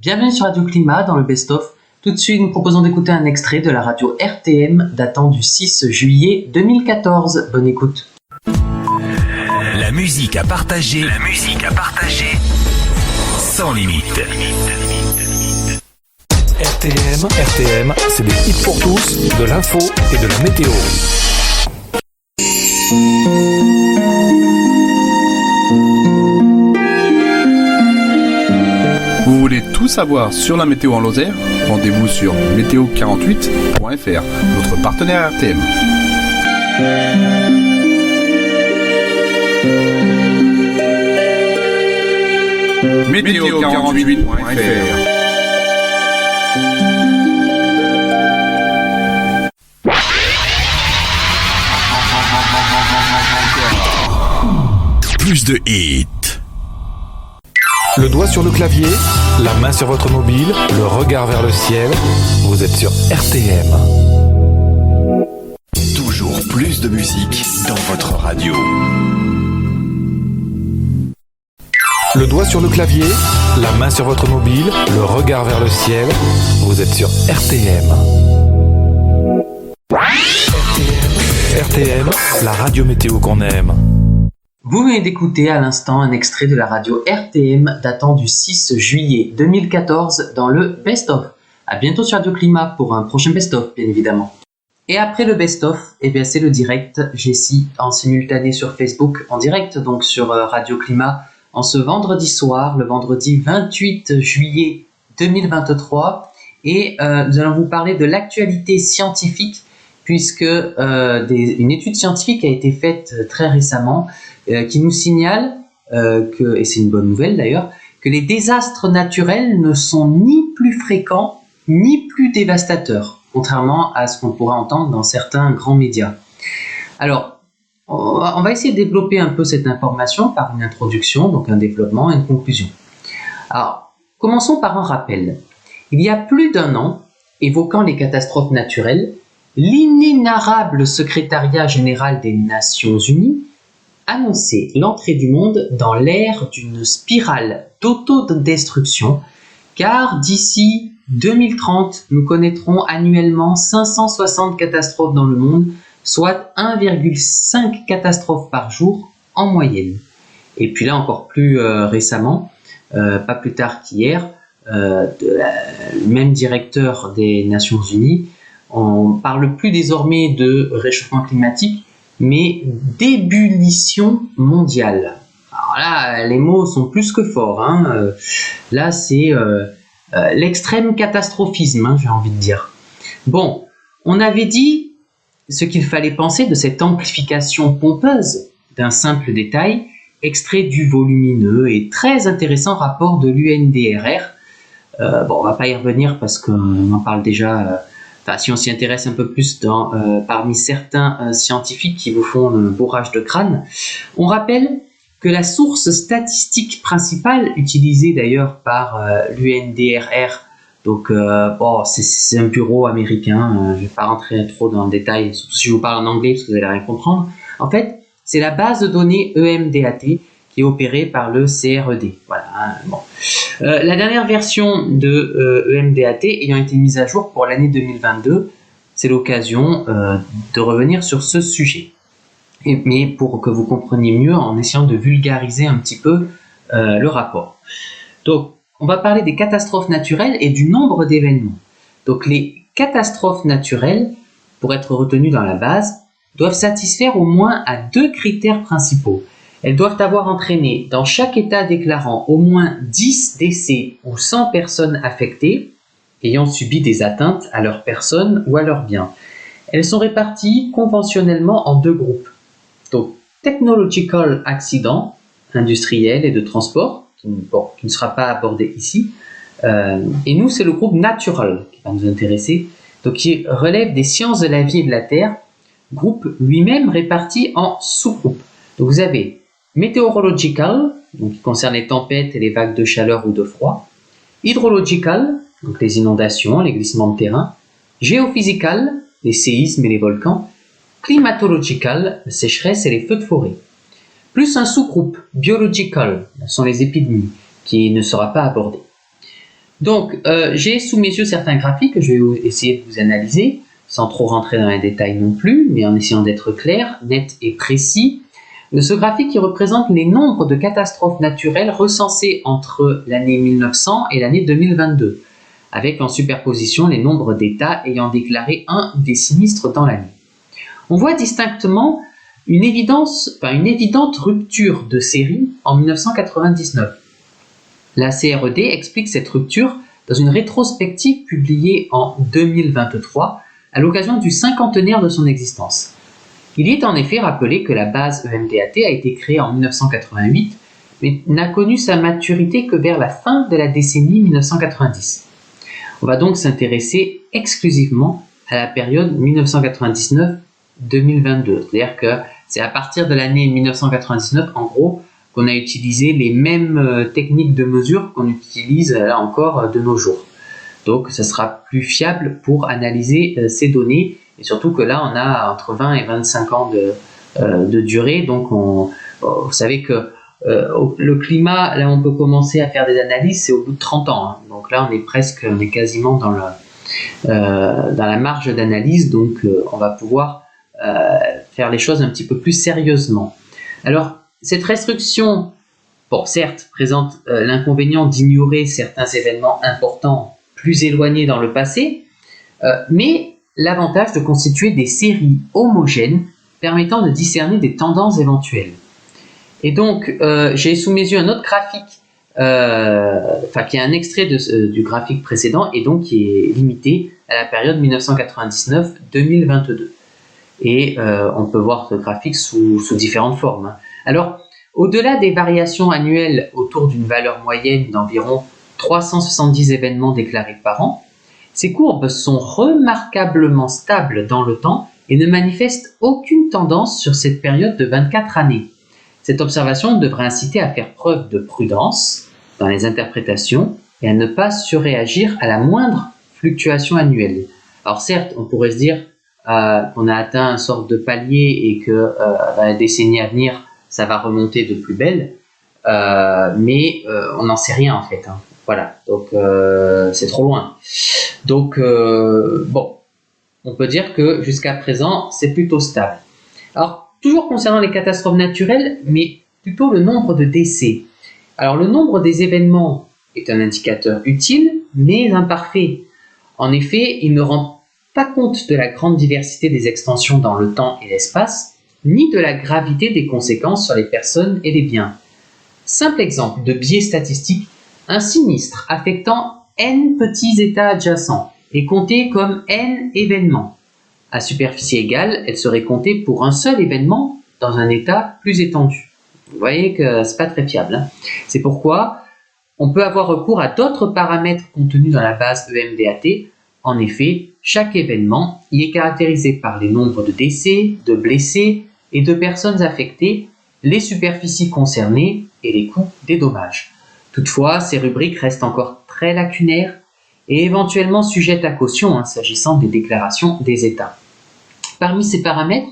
Bienvenue sur Radio Climat dans le Best of. Tout de suite, nous proposons d'écouter un extrait de la radio RTM datant du 6 juillet 2014. Bonne écoute. La musique à partager. Sans limite. RTM, c'est des hits pour tous, de l'info et de la météo. Vous voulez tout savoir sur la météo en Lozère? Rendez-vous sur météo48.fr, notre partenaire RTM. Météo48.fr. Plus de hits. Le doigt sur le clavier, la main sur votre mobile, le regard vers le ciel. Vous êtes sur RTM. Toujours plus de musique dans votre radio. Le doigt sur le clavier, la main sur votre mobile, le regard vers le ciel. Vous êtes sur RTM. RTM, la radio météo qu'on aime. Vous venez d'écouter à l'instant un extrait de la radio RTM datant du 6 juillet 2014 dans le Best of. À bientôt sur Radio Climat pour un prochain Best of, bien évidemment. Et après le Best of, c'est le direct. Jessie en simultané sur Facebook, en direct donc sur Radio Climat, en ce vendredi soir, le vendredi 28 juillet 2023. Et nous allons vous parler de l'actualité scientifique, puisque une étude scientifique a été faite très récemment, qui nous signale et c'est une bonne nouvelle d'ailleurs, que les désastres naturels ne sont ni plus fréquents ni plus dévastateurs, contrairement à ce qu'on pourrait entendre dans certains grands médias. Alors, on va essayer de développer un peu cette information par une introduction, donc un développement et une conclusion. Alors, commençons par un rappel. Il y a plus d'un an, évoquant les catastrophes naturelles, l'inénarrable secrétariat général des Nations Unies annonçait l'entrée du monde dans l'ère d'une spirale d'autodestruction, car d'ici 2030, nous connaîtrons annuellement 560 catastrophes dans le monde, soit 1,5 catastrophes par jour en moyenne. Et puis là, encore plus récemment, pas plus tard qu'hier, le même directeur des Nations Unies, on ne parle plus désormais de réchauffement climatique, mais d'ébullition mondiale. Alors là, les mots sont plus que forts. Là, c'est l'extrême catastrophisme, j'ai envie de dire. Bon, on avait dit ce qu'il fallait penser de cette amplification pompeuse d'un simple détail, extrait du volumineux et très intéressant rapport de l'UNDRR. On va pas y revenir parce qu'on en parle déjà... si on s'y intéresse un peu plus parmi certains scientifiques qui vous font le bourrage de crâne, on rappelle que la source statistique principale, utilisée d'ailleurs par l'UNDRR, donc c'est un bureau américain, je ne vais pas rentrer trop dans le détail, surtout si je vous parle en anglais parce que vous n'allez rien comprendre. En fait, c'est la base de données EMDAT qui est opérée par le CRED. Voilà. La dernière version de EMDAT ayant été mise à jour pour l'année 2022, c'est l'occasion de revenir sur ce sujet. Mais pour que vous compreniez mieux, en essayant de vulgariser un petit peu le rapport. Donc, on va parler des catastrophes naturelles et du nombre d'événements. Donc, les catastrophes naturelles, pour être retenues dans la base, doivent satisfaire au moins à 2 critères principaux. Elles doivent avoir entraîné dans chaque État déclarant au moins 10 décès ou 100 personnes affectées ayant subi des atteintes à leur personne ou à leurs biens. Elles sont réparties conventionnellement en 2 groupes. Donc, technological accident, industriel et de transport, qui ne sera pas abordé ici. Et nous, c'est le groupe natural qui va nous intéresser, donc qui relève des sciences de la vie et de la terre, groupe lui-même réparti en sous-groupes. Donc, vous avez météorological, donc qui concerne les tempêtes et les vagues de chaleur ou de froid, hydrological, donc les inondations, les glissements de terrain, géophysical, les séismes et les volcans, climatological, la sécheresse et les feux de forêt. Plus un sous-groupe biological, ce sont les épidémies, qui ne sera pas abordé. Donc, j'ai sous mes yeux certains graphiques que je vais essayer de vous analyser, sans trop rentrer dans les détails non plus, mais en essayant d'être clair, net et précis. Ce graphique qui représente les nombres de catastrophes naturelles recensées entre l'année 1900 et l'année 2022, avec en superposition les nombres d'États ayant déclaré un ou des sinistres dans l'année. On voit distinctement une évidente rupture de série en 1999. La CRED explique cette rupture dans une rétrospective publiée en 2023 à l'occasion du cinquantenaire de son existence. Il est en effet rappelé que la base EMDAT a été créée en 1988, mais n'a connu sa maturité que vers la fin de la décennie 1990. On va donc s'intéresser exclusivement à la période 1999-2022, c'est-à-dire que c'est à partir de l'année 1999, en gros, qu'on a utilisé les mêmes techniques de mesure qu'on utilise là encore de nos jours. Donc, ce sera plus fiable pour analyser ces données. Et surtout que là, on a entre 20 et 25 ans de durée. Donc, vous savez que le climat, là, on peut commencer à faire des analyses, c'est au bout de 30 ans. Hein. Donc là, on est quasiment dans la marge d'analyse. Donc, on va pouvoir faire les choses un petit peu plus sérieusement. Alors, cette restriction, bon, certes, présente l'inconvénient d'ignorer certains événements importants plus éloignés dans le passé, mais l'avantage de constituer des séries homogènes permettant de discerner des tendances éventuelles. Et donc, j'ai sous mes yeux un autre graphique, qui est un extrait du graphique précédent et donc qui est limité à la période 1999-2022. Et on peut voir ce graphique sous différentes formes. Hein. Alors, au-delà des variations annuelles autour d'une valeur moyenne d'environ 370 événements déclarés par an, ces courbes sont remarquablement stables dans le temps et ne manifestent aucune tendance sur cette période de 24 années. Cette observation devrait inciter à faire preuve de prudence dans les interprétations et à ne pas surréagir à la moindre fluctuation annuelle. Alors certes, on pourrait se dire qu'on a atteint une sorte de palier et que dans la décennie à venir, ça va remonter de plus belle, mais on n'en sait rien en fait. Hein. Voilà, donc c'est trop loin. Donc, bon, on peut dire que jusqu'à présent, c'est plutôt stable. Alors, toujours concernant les catastrophes naturelles, mais plutôt le nombre de décès. Alors, le nombre des événements est un indicateur utile, mais imparfait. En effet, il ne rend pas compte de la grande diversité des extensions dans le temps et l'espace, ni de la gravité des conséquences sur les personnes et les biens. Simple exemple de biais statistique, un sinistre affectant n petits états adjacents est compté comme n événements. À superficie égale, elle serait comptée pour un seul événement dans un état plus étendu. Vous voyez que c'est pas très fiable. Hein. C'est pourquoi on peut avoir recours à d'autres paramètres contenus dans la base EMDAT. En effet, chaque événement y est caractérisé par les nombres de décès, de blessés et de personnes affectées, les superficies concernées et les coûts des dommages. Toutefois, ces rubriques restent encore très lacunaires et éventuellement sujettes à caution s'agissant des déclarations des États. Parmi ces paramètres,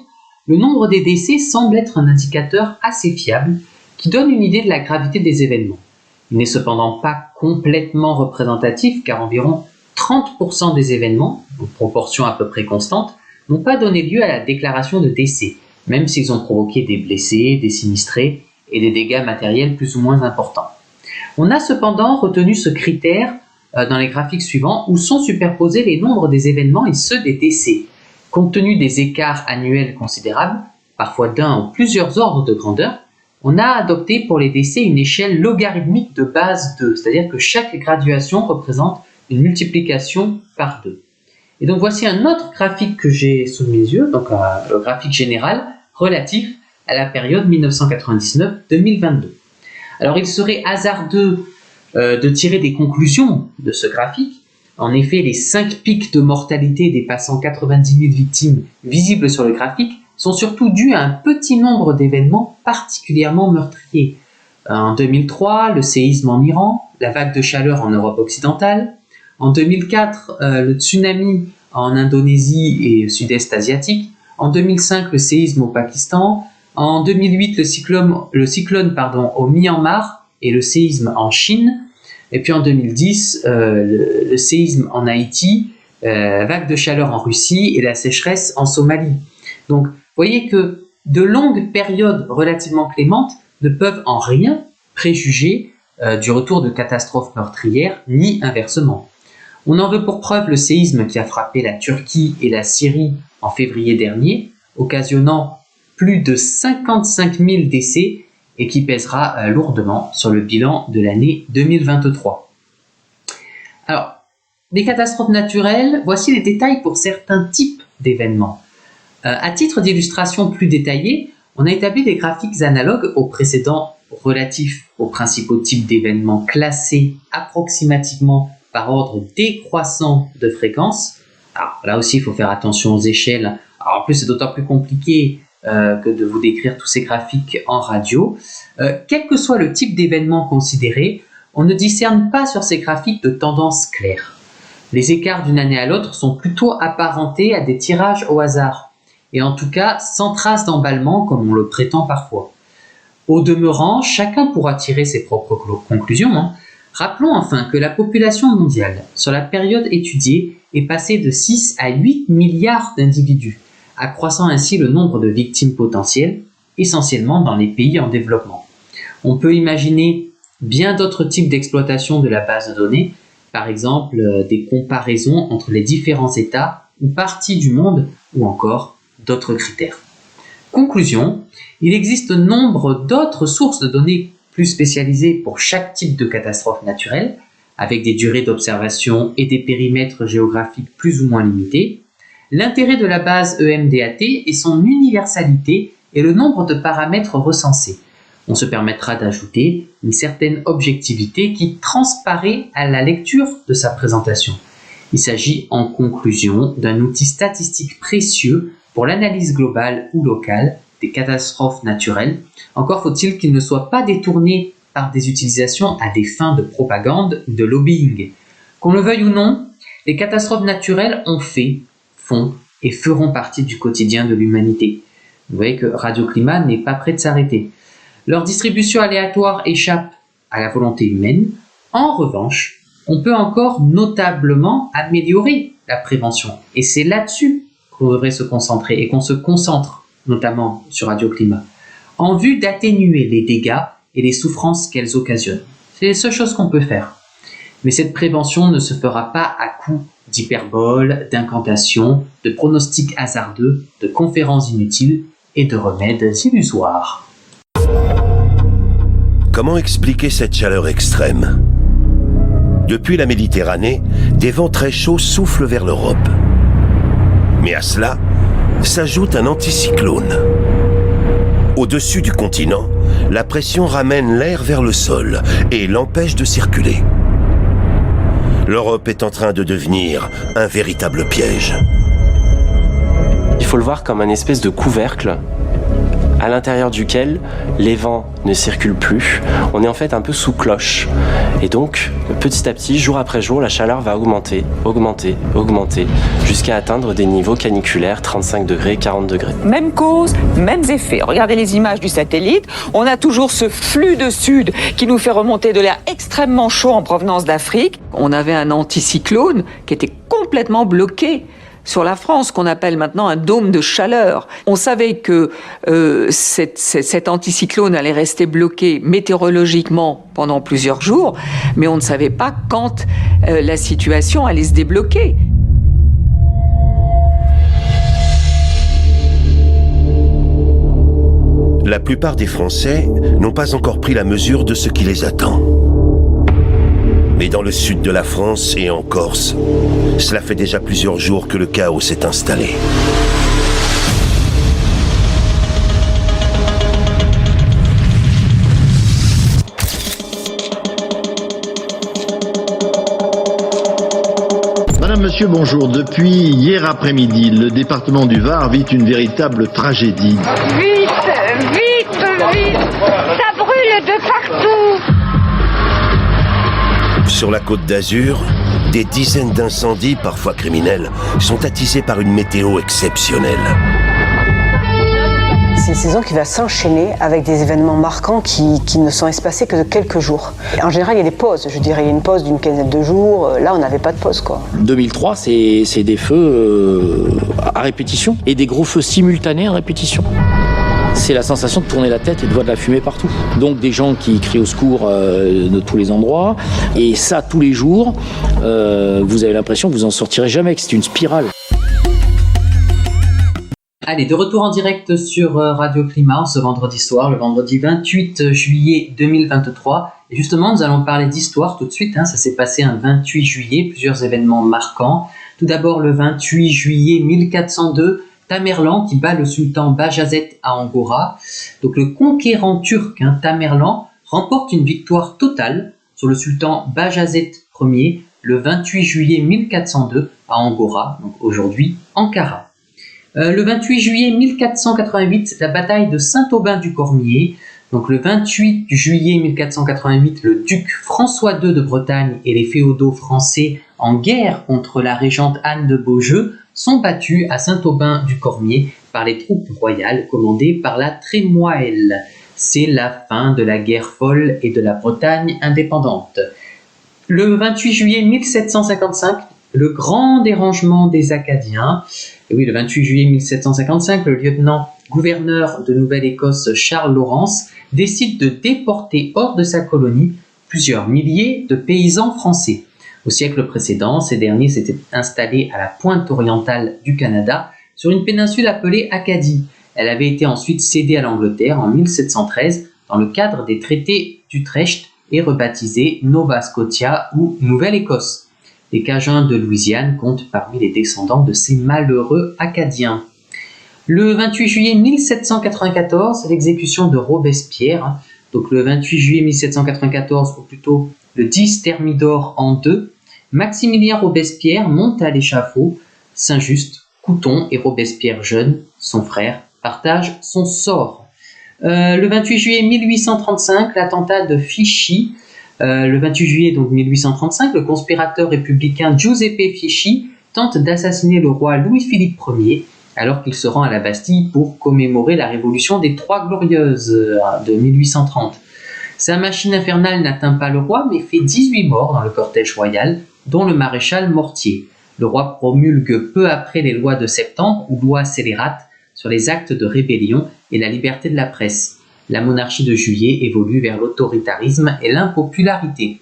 le nombre des décès semble être un indicateur assez fiable qui donne une idée de la gravité des événements. Il n'est cependant pas complètement représentatif car environ 30% des événements, en proportion à peu près constante, n'ont pas donné lieu à la déclaration de décès, même s'ils ont provoqué des blessés, des sinistrés et des dégâts matériels plus ou moins importants. On a cependant retenu ce critère dans les graphiques suivants où sont superposés les nombres des événements et ceux des décès. Compte tenu des écarts annuels considérables, parfois d'un ou plusieurs ordres de grandeur, on a adopté pour les décès une échelle logarithmique de base 2, c'est-à-dire que chaque graduation représente une multiplication par 2. Et donc voici un autre graphique que j'ai sous mes yeux, donc le graphique général relatif à la période 1999-2022. Alors il serait hasardeux de tirer des conclusions de ce graphique. En effet, les 5 pics de mortalité dépassant 90 000 victimes visibles sur le graphique sont surtout dus à un petit nombre d'événements particulièrement meurtriers. En 2003, le séisme en Iran, la vague de chaleur en Europe occidentale. En 2004, le tsunami en Indonésie et sud-est asiatique. En 2005, le séisme au Pakistan. En 2008, le cyclone au Myanmar et le séisme en Chine. Et puis en 2010, le séisme en Haïti, vague de chaleur en Russie et la sécheresse en Somalie. Donc, vous voyez que de longues périodes relativement clémentes ne peuvent en rien préjuger du retour de catastrophes meurtrières, ni inversement. On en veut pour preuve le séisme qui a frappé la Turquie et la Syrie en février dernier, occasionnant plus de 55 000 décès et qui pèsera lourdement sur le bilan de l'année 2023. Alors, des catastrophes naturelles, voici les détails pour certains types d'événements. À titre d'illustration plus détaillée, on a établi des graphiques analogues aux précédents relatifs aux principaux types d'événements classés approximativement par ordre décroissant de fréquence. Alors là aussi, il faut faire attention aux échelles. Alors, en plus, c'est d'autant plus compliqué que de vous décrire tous ces graphiques en radio. Quel que soit le type d'événement considéré, on ne discerne pas sur ces graphiques de tendance claire. Les écarts d'une année à l'autre sont plutôt apparentés à des tirages au hasard, et en tout cas sans trace d'emballement comme on le prétend parfois. Au demeurant, chacun pourra tirer ses propres conclusions. Rappelons enfin que la population mondiale, sur la période étudiée, est passée de 6 à 8 milliards d'individus, accroissant ainsi le nombre de victimes potentielles, essentiellement dans les pays en développement. On peut imaginer bien d'autres types d'exploitation de la base de données, par exemple des comparaisons entre les différents États ou parties du monde, ou encore d'autres critères. Conclusion, il existe nombre d'autres sources de données plus spécialisées pour chaque type de catastrophe naturelle, avec des durées d'observation et des périmètres géographiques plus ou moins limités. L'intérêt de la base EMDAT est son universalité et le nombre de paramètres recensés. On se permettra d'ajouter une certaine objectivité qui transparaît à la lecture de sa présentation. Il s'agit en conclusion d'un outil statistique précieux pour l'analyse globale ou locale des catastrophes naturelles. Encore faut-il qu'il ne soit pas détourné par des utilisations à des fins de propagande ou de lobbying. Qu'on le veuille ou non, les catastrophes naturelles ont fait, font et feront partie du quotidien de l'humanité. Vous voyez que Radio Climat n'est pas près de s'arrêter. Leur distribution aléatoire échappe à la volonté humaine. En revanche, on peut encore notablement améliorer la prévention. Et c'est là-dessus qu'on devrait se concentrer et qu'on se concentre, notamment sur Radio Climat, en vue d'atténuer les dégâts et les souffrances qu'elles occasionnent. C'est les seules choses qu'on peut faire. Mais cette prévention ne se fera pas à coup d'hyperboles, d'incantations, de pronostics hasardeux, de conférences inutiles et de remèdes illusoires. Comment expliquer cette chaleur extrême ? Depuis la Méditerranée, des vents très chauds soufflent vers l'Europe. Mais à cela s'ajoute un anticyclone. Au-dessus du continent, la pression ramène l'air vers le sol et l'empêche de circuler. L'Europe est en train de devenir un véritable piège. Il faut le voir comme un espèce de couvercle à l'intérieur duquel les vents ne circulent plus. On est en fait un peu sous cloche. Et donc, petit à petit, jour après jour, la chaleur va augmenter, jusqu'à atteindre des niveaux caniculaires, 35 degrés, 40 degrés. Même cause, mêmes effets. Regardez les images du satellite. On a toujours ce flux de sud qui nous fait remonter de l'air extrêmement chaud en provenance d'Afrique. On avait un anticyclone qui était complètement bloqué sur la France, qu'on appelle maintenant un dôme de chaleur. On savait que cet anticyclone allait rester bloqué météorologiquement pendant plusieurs jours, mais on ne savait pas quand la situation allait se débloquer. La plupart des Français n'ont pas encore pris la mesure de ce qui les attend. Mais dans le sud de la France et en Corse, cela fait déjà plusieurs jours que le chaos s'est installé. Madame, monsieur, bonjour. Depuis hier après-midi, le département du Var vit une véritable tragédie. Vite, ça brûle de partout. Sur la Côte d'Azur, des dizaines d'incendies, parfois criminels, sont attisés par une météo exceptionnelle. C'est une saison qui va s'enchaîner avec des événements marquants qui ne sont espacés que de quelques jours. En général, il y a des pauses, je dirais, il y a une pause d'une quinzaine de jours. Là, on n'avait pas de pause, quoi. 2003, c'est des feux à répétition et des gros feux simultanés à répétition. C'est la sensation de tourner la tête et de voir de la fumée partout. Donc des gens qui crient au secours de tous les endroits. Et ça, tous les jours, vous avez l'impression que vous en sortirez jamais, que c'est une spirale. Allez, de retour en direct sur Radio Climat ce vendredi soir, le vendredi 28 juillet 2023. Et justement, nous allons parler d'histoire tout de suite. Ça s'est passé un 28 juillet, plusieurs événements marquants. Tout d'abord, le 28 juillet 1402, Tamerlan qui bat le sultan Bajazet à Angora. Donc le conquérant turc, Tamerlan, remporte une victoire totale sur le sultan Bajazet Ier le 28 juillet 1402 à Angora, donc aujourd'hui Ankara. Le 28 juillet 1488, la bataille de Saint-Aubin du Cormier. Donc le 28 juillet 1488, le duc François II de Bretagne et les féodaux français en guerre contre la régente Anne de Beaujeu sont battus à Saint-Aubin du Cormier par les troupes royales commandées par la Trémoëlle. C'est la fin de la guerre folle et de la Bretagne indépendante. Le 28 juillet 1755, le grand dérangement des Acadiens. Et oui, le 28 juillet 1755, le lieutenant-gouverneur de Nouvelle-Écosse Charles Lawrence décide de déporter hors de sa colonie plusieurs milliers de paysans français. Au siècle précédent, ces derniers s'étaient installés à la pointe orientale du Canada, sur une péninsule appelée Acadie. Elle avait été ensuite cédée à l'Angleterre en 1713 dans le cadre des traités d'Utrecht et rebaptisée Nova Scotia ou Nouvelle-Écosse. Les Cajuns de Louisiane comptent parmi les descendants de ces malheureux Acadiens. Le 28 juillet 1794, l'exécution de Robespierre. Donc le 28 juillet 1794, ou plutôt le 10 Thermidor en 2, Maximilien Robespierre monte à l'échafaud. Saint-Just, Couthon et Robespierre jeune, son frère, partagent son sort. Le 28 juillet 1835, l'attentat de Fieschi. Le 28 juillet donc 1835, le conspirateur républicain Giuseppe Fieschi tente d'assassiner le roi Louis-Philippe Ier alors qu'il se rend à la Bastille pour commémorer la révolution des Trois Glorieuses de 1830. Sa machine infernale n'atteint pas le roi mais fait 18 morts dans le cortège royal, dont le maréchal Mortier. Le roi promulgue peu après les lois de septembre ou lois scélérates sur les actes de rébellion et la liberté de la presse. La monarchie de juillet évolue vers l'autoritarisme et l'impopularité.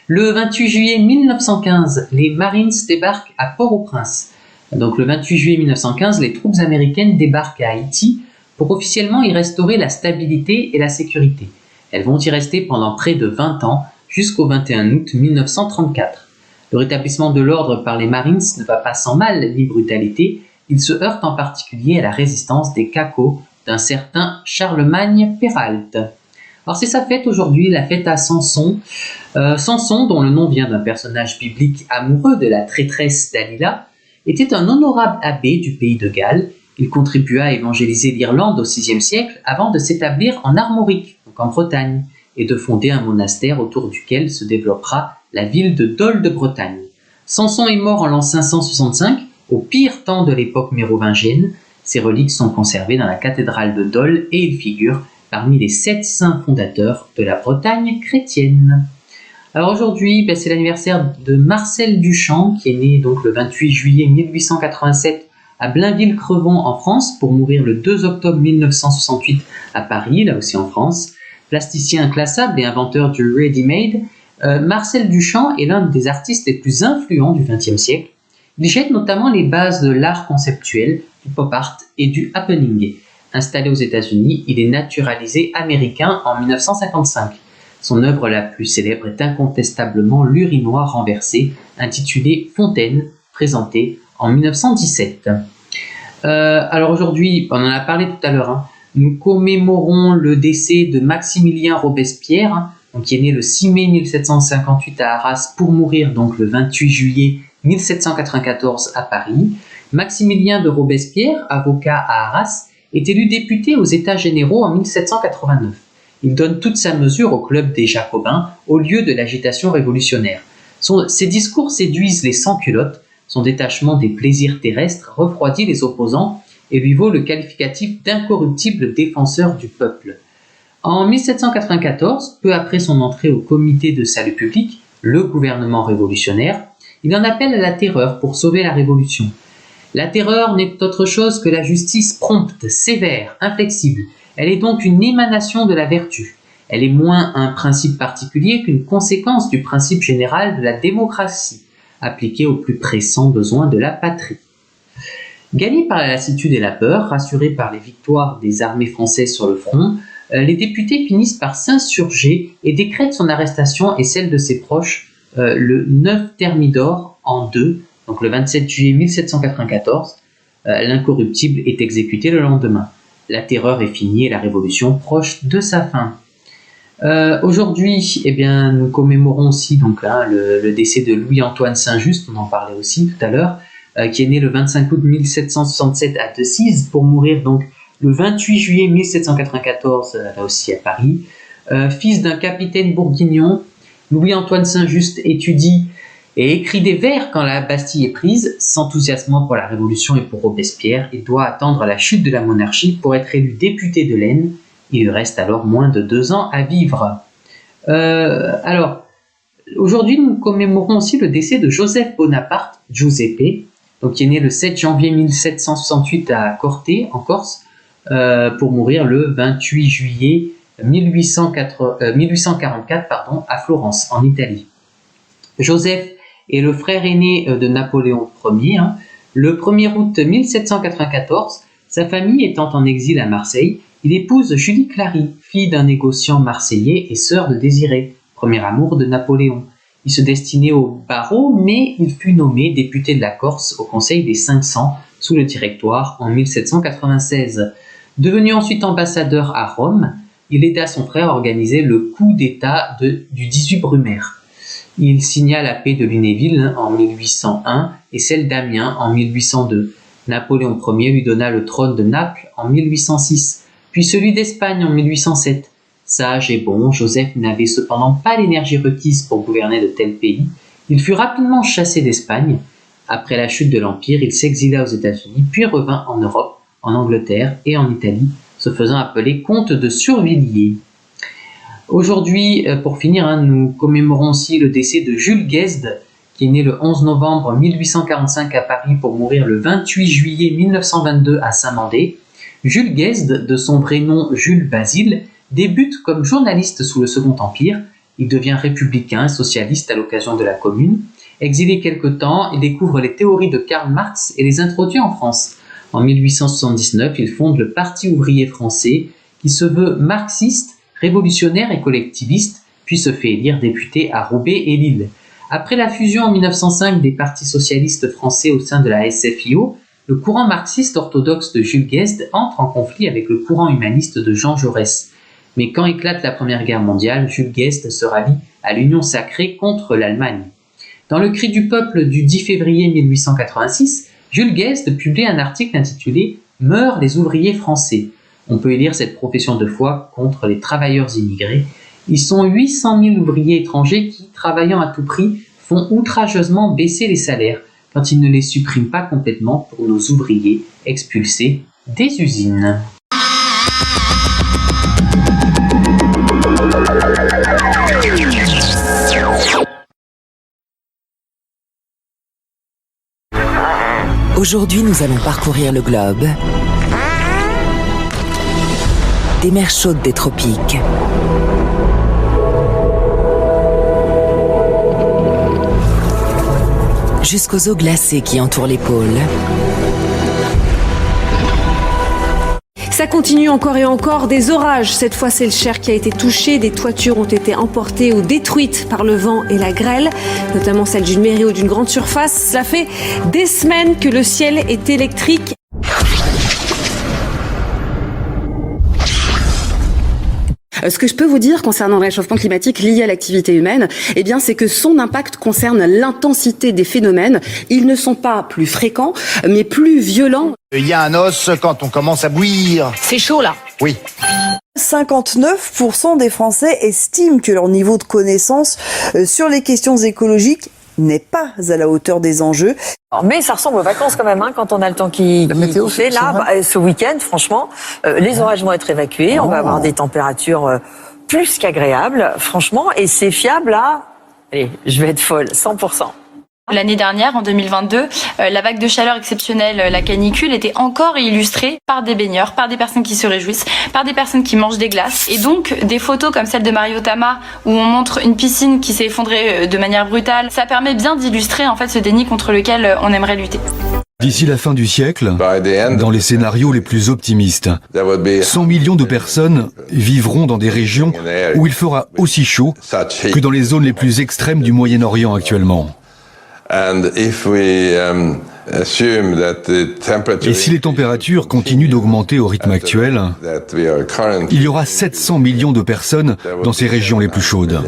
Le 28 juillet 1915, les Marines débarquent à Port-au-Prince. Donc le 28 juillet 1915, les troupes américaines débarquent à Haïti pour officiellement y restaurer la stabilité et la sécurité. Elles vont y rester pendant près de 20 ans, jusqu'au 21 août 1934. Le rétablissement de l'ordre par les Marines ne va pas sans mal ni brutalité. Il se heurte en particulier à la résistance des Cacos d'un certain Charlemagne Péralte. Alors c'est sa fête aujourd'hui, la fête à Samson. Samson, dont le nom vient d'un personnage biblique amoureux de la traîtresse Dalila, était un honorable abbé du pays de Galles. Il contribua à évangéliser l'Irlande au VIe siècle avant de s'établir en Armorique, donc en Bretagne, et de fonder un monastère autour duquel se développera la ville de Dol de Bretagne. Samson est mort en l'an 565, au pire temps de l'époque mérovingienne. Ses reliques sont conservées dans la cathédrale de Dol et il figure parmi les 7 saints fondateurs de la Bretagne chrétienne. Alors aujourd'hui, c'est l'anniversaire de Marcel Duchamp, qui est né donc le 28 juillet 1887 à Blainville-Crevon en France pour mourir le 2 octobre 1968 à Paris, là aussi en France. Plasticien inclassable et inventeur du ready-made, Marcel Duchamp est l'un des artistes les plus influents du XXe siècle. Il jette notamment les bases de l'art conceptuel, du pop art et du happening. Installé aux États-Unis, il est naturalisé américain en 1955. Son œuvre la plus célèbre est incontestablement l'urinoir renversé, intitulé Fontaine, présenté en 1917. Alors aujourd'hui, on en a parlé tout à l'heure, nous commémorons le décès de Maximilien Robespierre, qui est né le 6 mai 1758 à Arras pour mourir donc le 28 juillet 1794 à Paris. Maximilien de Robespierre, avocat à Arras, est élu député aux États généraux en 1789. Il donne toute sa mesure au club des Jacobins au lieu de l'agitation révolutionnaire. Ses discours séduisent les sans-culottes, son détachement des plaisirs terrestres refroidit les opposants et lui vaut le qualificatif d'incorruptible défenseur du peuple. En 1794, peu après son entrée au Comité de salut public, le gouvernement révolutionnaire, il en appelle à la terreur pour sauver la révolution. La terreur n'est autre chose que la justice prompte, sévère, inflexible. Elle est donc une émanation de la vertu. Elle est moins un principe particulier qu'une conséquence du principe général de la démocratie, appliqué aux plus pressants besoins de la patrie. Gagnés par la lassitude et la peur, rassurés par les victoires des armées françaises sur le front, les députés finissent par s'insurger et décrètent son arrestation et celle de ses proches le 9 Thermidor en 2, donc le 27 juillet 1794. L'incorruptible est exécuté le lendemain. La terreur est finie et la révolution proche de sa fin. Aujourd'hui, nous commémorons aussi le décès de Louis-Antoine Saint-Just, on en parlait aussi tout à l'heure, qui est né le 25 août 1767 à Decize pour mourir donc le 28 juillet 1794, là aussi à Paris. Fils d'un capitaine bourguignon, Louis-Antoine Saint-Just étudie et écrit des vers quand la Bastille est prise. S'enthousiasmant pour la Révolution et pour Robespierre, il doit attendre la chute de la monarchie pour être élu député de l'Aisne. Il lui reste alors moins de 2 ans à vivre. Aujourd'hui, nous commémorons aussi le décès de Joseph Bonaparte, Giuseppe, qui est né le 7 janvier 1768 à Corte, en Corse, pour mourir le 28 juillet 1844 à Florence, en Italie. Joseph est le frère aîné de Napoléon Ier. Le 1er août 1794, sa famille étant en exil à Marseille, il épouse Julie Clary, fille d'un négociant marseillais et sœur de Désiré, premier amour de Napoléon. Il se destinait au barreau, mais il fut nommé député de la Corse au Conseil des 500 sous le Directoire en 1796. Devenu ensuite ambassadeur à Rome, il aida son frère à organiser le coup d'État du 18 Brumaire. Il signa la paix de Lunéville en 1801 et celle d'Amiens en 1802. Napoléon Ier lui donna le trône de Naples en 1806, puis celui d'Espagne en 1807. Sage et bon, Joseph n'avait cependant pas l'énergie requise pour gouverner de tels pays. Il fut rapidement chassé d'Espagne. Après la chute de l'Empire, il s'exila aux États-Unis, puis revint en Europe, en Angleterre et en Italie, se faisant appeler comte de Survilliers. Aujourd'hui, pour finir, nous commémorons aussi le décès de Jules Guesde, qui est né le 11 novembre 1845 à Paris pour mourir le 28 juillet 1922 à Saint-Mandé. Jules Guesde, de son vrai nom Jules Basile, débute comme journaliste sous le Second Empire. Il devient républicain et socialiste à l'occasion de la Commune. Exilé quelque temps, il découvre les théories de Karl Marx et les introduit en France. En 1879, il fonde le Parti ouvrier français, qui se veut marxiste, révolutionnaire et collectiviste, puis se fait élire député à Roubaix et Lille. Après la fusion en 1905 des partis socialistes français au sein de la SFIO, le courant marxiste orthodoxe de Jules Guesde entre en conflit avec le courant humaniste de Jean Jaurès. Mais quand éclate la Première Guerre mondiale, Jules Guesde se rallie à l'Union sacrée contre l'Allemagne. Dans le Cri du peuple du 10 février 1886, Jules Guesde publie un article intitulé « Meurent les ouvriers français ». On peut y lire cette profession de foi contre les travailleurs immigrés. Ils sont 800 000 ouvriers étrangers qui, travaillant à tout prix, font outrageusement baisser les salaires quand ils ne les suppriment pas complètement pour nos ouvriers expulsés des usines. Aujourd'hui, nous allons parcourir le globe. Des mers chaudes des tropiques. Jusqu'aux eaux glacées qui entourent les pôles. Ça continue encore et encore, des orages. Cette fois, c'est le Cher qui a été touché. Des toitures ont été emportées ou détruites par le vent et la grêle, notamment celle d'une mairie ou d'une grande surface. Cela fait des semaines que le ciel est électrique. Ce que je peux vous dire concernant le réchauffement climatique lié à l'activité humaine, eh bien, c'est que son impact concerne l'intensité des phénomènes. Ils ne sont pas plus fréquents, mais plus violents. Il y a un os quand on commence à bouillir. C'est chaud là. Oui. 59% des Français estiment que leur niveau de connaissance sur les questions écologiques n'est pas à la hauteur des enjeux. Mais ça ressemble aux vacances quand même, quand on a le temps qui fait. Là, ce week-end, franchement, les orages vont être évacués. On va avoir des températures plus qu'agréables, franchement, et c'est fiable à, allez, je vais être folle, 100%. L'année dernière, en 2022, la vague de chaleur exceptionnelle, la canicule, était encore illustrée par des baigneurs, par des personnes qui se réjouissent, par des personnes qui mangent des glaces. Et donc, des photos comme celle de Mario Tama, où on montre une piscine qui s'est effondrée de manière brutale, ça permet bien d'illustrer en fait ce déni contre lequel on aimerait lutter. D'ici la fin du siècle, dans les scénarios les plus optimistes, 100 millions de personnes vivront dans des régions où il fera aussi chaud que dans les zones les plus extrêmes du Moyen-Orient actuellement. Et si les températures continuent d'augmenter au rythme actuel, il y aura 700 millions de personnes dans ces régions les plus chaudes.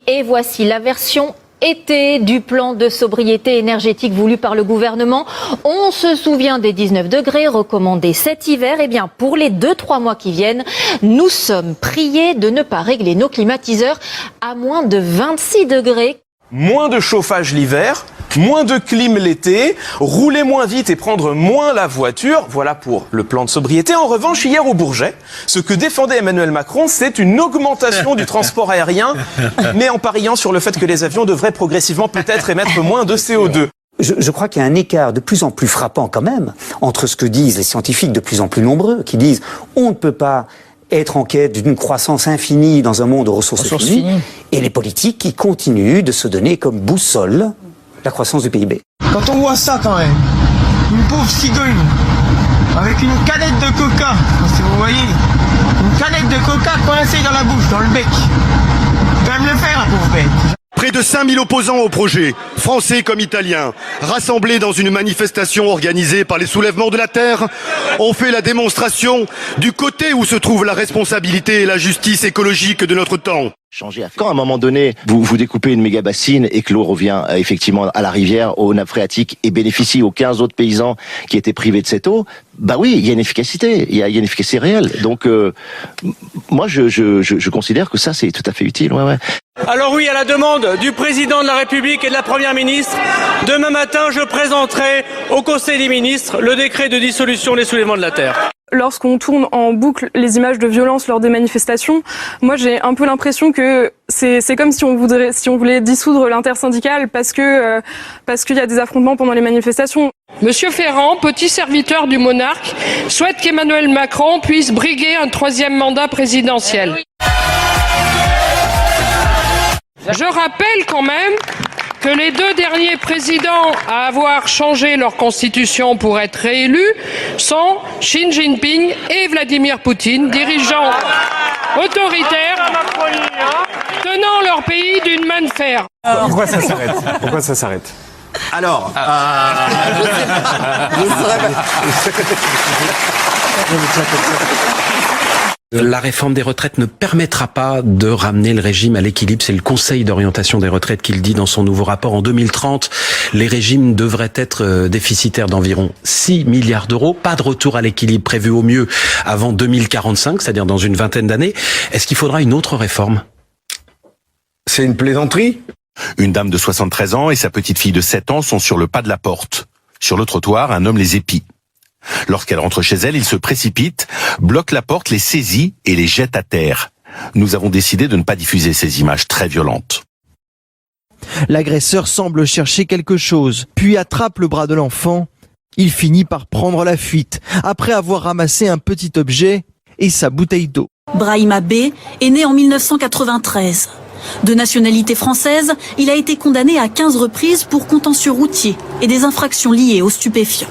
Et voici la version été du plan de sobriété énergétique voulu par le gouvernement. On se souvient des 19 degrés recommandés cet hiver. Eh bien, pour les 2-3 mois qui viennent, nous sommes priés de ne pas régler nos climatiseurs à moins de 26 degrés. Moins de chauffage l'hiver, moins de clim l'été, rouler moins vite et prendre moins la voiture, voilà pour le plan de sobriété. En revanche, hier au Bourget, ce que défendait Emmanuel Macron, c'est une augmentation du transport aérien, mais en pariant sur le fait que les avions devraient progressivement peut-être émettre moins de CO2. Je crois qu'il y a un écart de plus en plus frappant quand même entre ce que disent les scientifiques de plus en plus nombreux, qui disent on ne peut pas être en quête d'une croissance infinie dans un monde aux ressources finies, et les politiques qui continuent de se donner comme boussole la croissance du PIB. Quand on voit ça quand même, une pauvre cigogne avec une canette de coca, si vous voyez, une canette de coca coincée dans la bouche, dans le bec, quand même le faire, la pauvre bête. Près de 5000 opposants au projet, français comme italiens, rassemblés dans une manifestation organisée par les soulèvements de la Terre, ont fait la démonstration du côté où se trouve la responsabilité et la justice écologique de notre temps. Quand à un moment donné, vous découpez une méga bassine et que l'eau revient effectivement à la rivière, aux nappes phréatiques et bénéficie aux 15 autres paysans qui étaient privés de cette eau, bah oui, il y a une efficacité, il y a une efficacité réelle. Donc moi je considère que ça c'est tout à fait utile. Ouais. Alors oui, à la demande du président de la République et de la Première ministre, demain matin je présenterai au Conseil des ministres le décret de dissolution des soulèvements de la Terre. Lorsqu'on tourne en boucle les images de violence lors des manifestations, moi j'ai un peu l'impression que c'est comme si on voulait dissoudre l'intersyndicale parce qu'il y a des affrontements pendant les manifestations. Monsieur Ferrand, petit serviteur du monarque, souhaite qu'Emmanuel Macron puisse briguer un 3e mandat présidentiel. Je rappelle quand même que les 2 derniers présidents à avoir changé leur constitution pour être réélus sont Xi Jinping et Vladimir Poutine, dirigeants autoritaires tenant leur pays d'une main de fer. Pourquoi ça s'arrête Alors, La réforme des retraites ne permettra pas de ramener le régime à l'équilibre. C'est le Conseil d'orientation des retraites qui le dit dans son nouveau rapport. En 2030, les régimes devraient être déficitaires d'environ 6 milliards d'euros. Pas de retour à l'équilibre prévu au mieux avant 2045, c'est-à-dire dans une vingtaine d'années. Est-ce qu'il faudra une autre réforme ? C'est une plaisanterie ? Une dame de 73 ans et sa petite fille de 7 ans sont sur le pas de la porte. Sur le trottoir, un homme les épie. Lorsqu'elle rentre chez elle, il se précipite, bloque la porte, les saisit et les jette à terre. Nous avons décidé de ne pas diffuser ces images très violentes. L'agresseur semble chercher quelque chose, puis attrape le bras de l'enfant. Il finit par prendre la fuite, après avoir ramassé un petit objet et sa bouteille d'eau. Brahima B est né en 1993. De nationalité française, il a été condamné à 15 reprises pour contentieux routier et des infractions liées aux stupéfiants.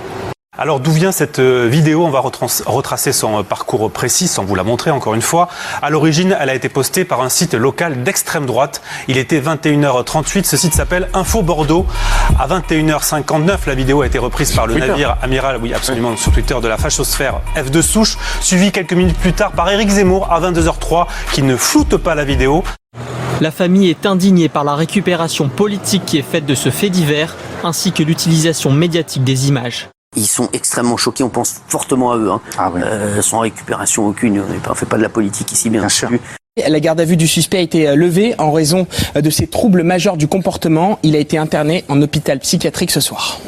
Alors d'où vient cette vidéo ? On va retracer son parcours précis sans vous la montrer encore une fois. À l'origine, elle a été postée par un site local d'extrême droite. Il était 21h38, ce site s'appelle Info Bordeaux. À 21h59, la vidéo a été reprise par le navire amiral, oui absolument, sur Twitter, de la fachosphère F2 Souche, suivi quelques minutes plus tard par Éric Zemmour à 22h03, qui ne floute pas la vidéo. La famille est indignée par la récupération politique qui est faite de ce fait divers, ainsi que l'utilisation médiatique des images. Ils sont extrêmement choqués, on pense fortement à eux, sans récupération aucune. On ne fait pas de la politique ici, bien sûr. La garde à vue du suspect a été levée en raison de ses troubles majeurs du comportement. Il a été interné en hôpital psychiatrique ce soir.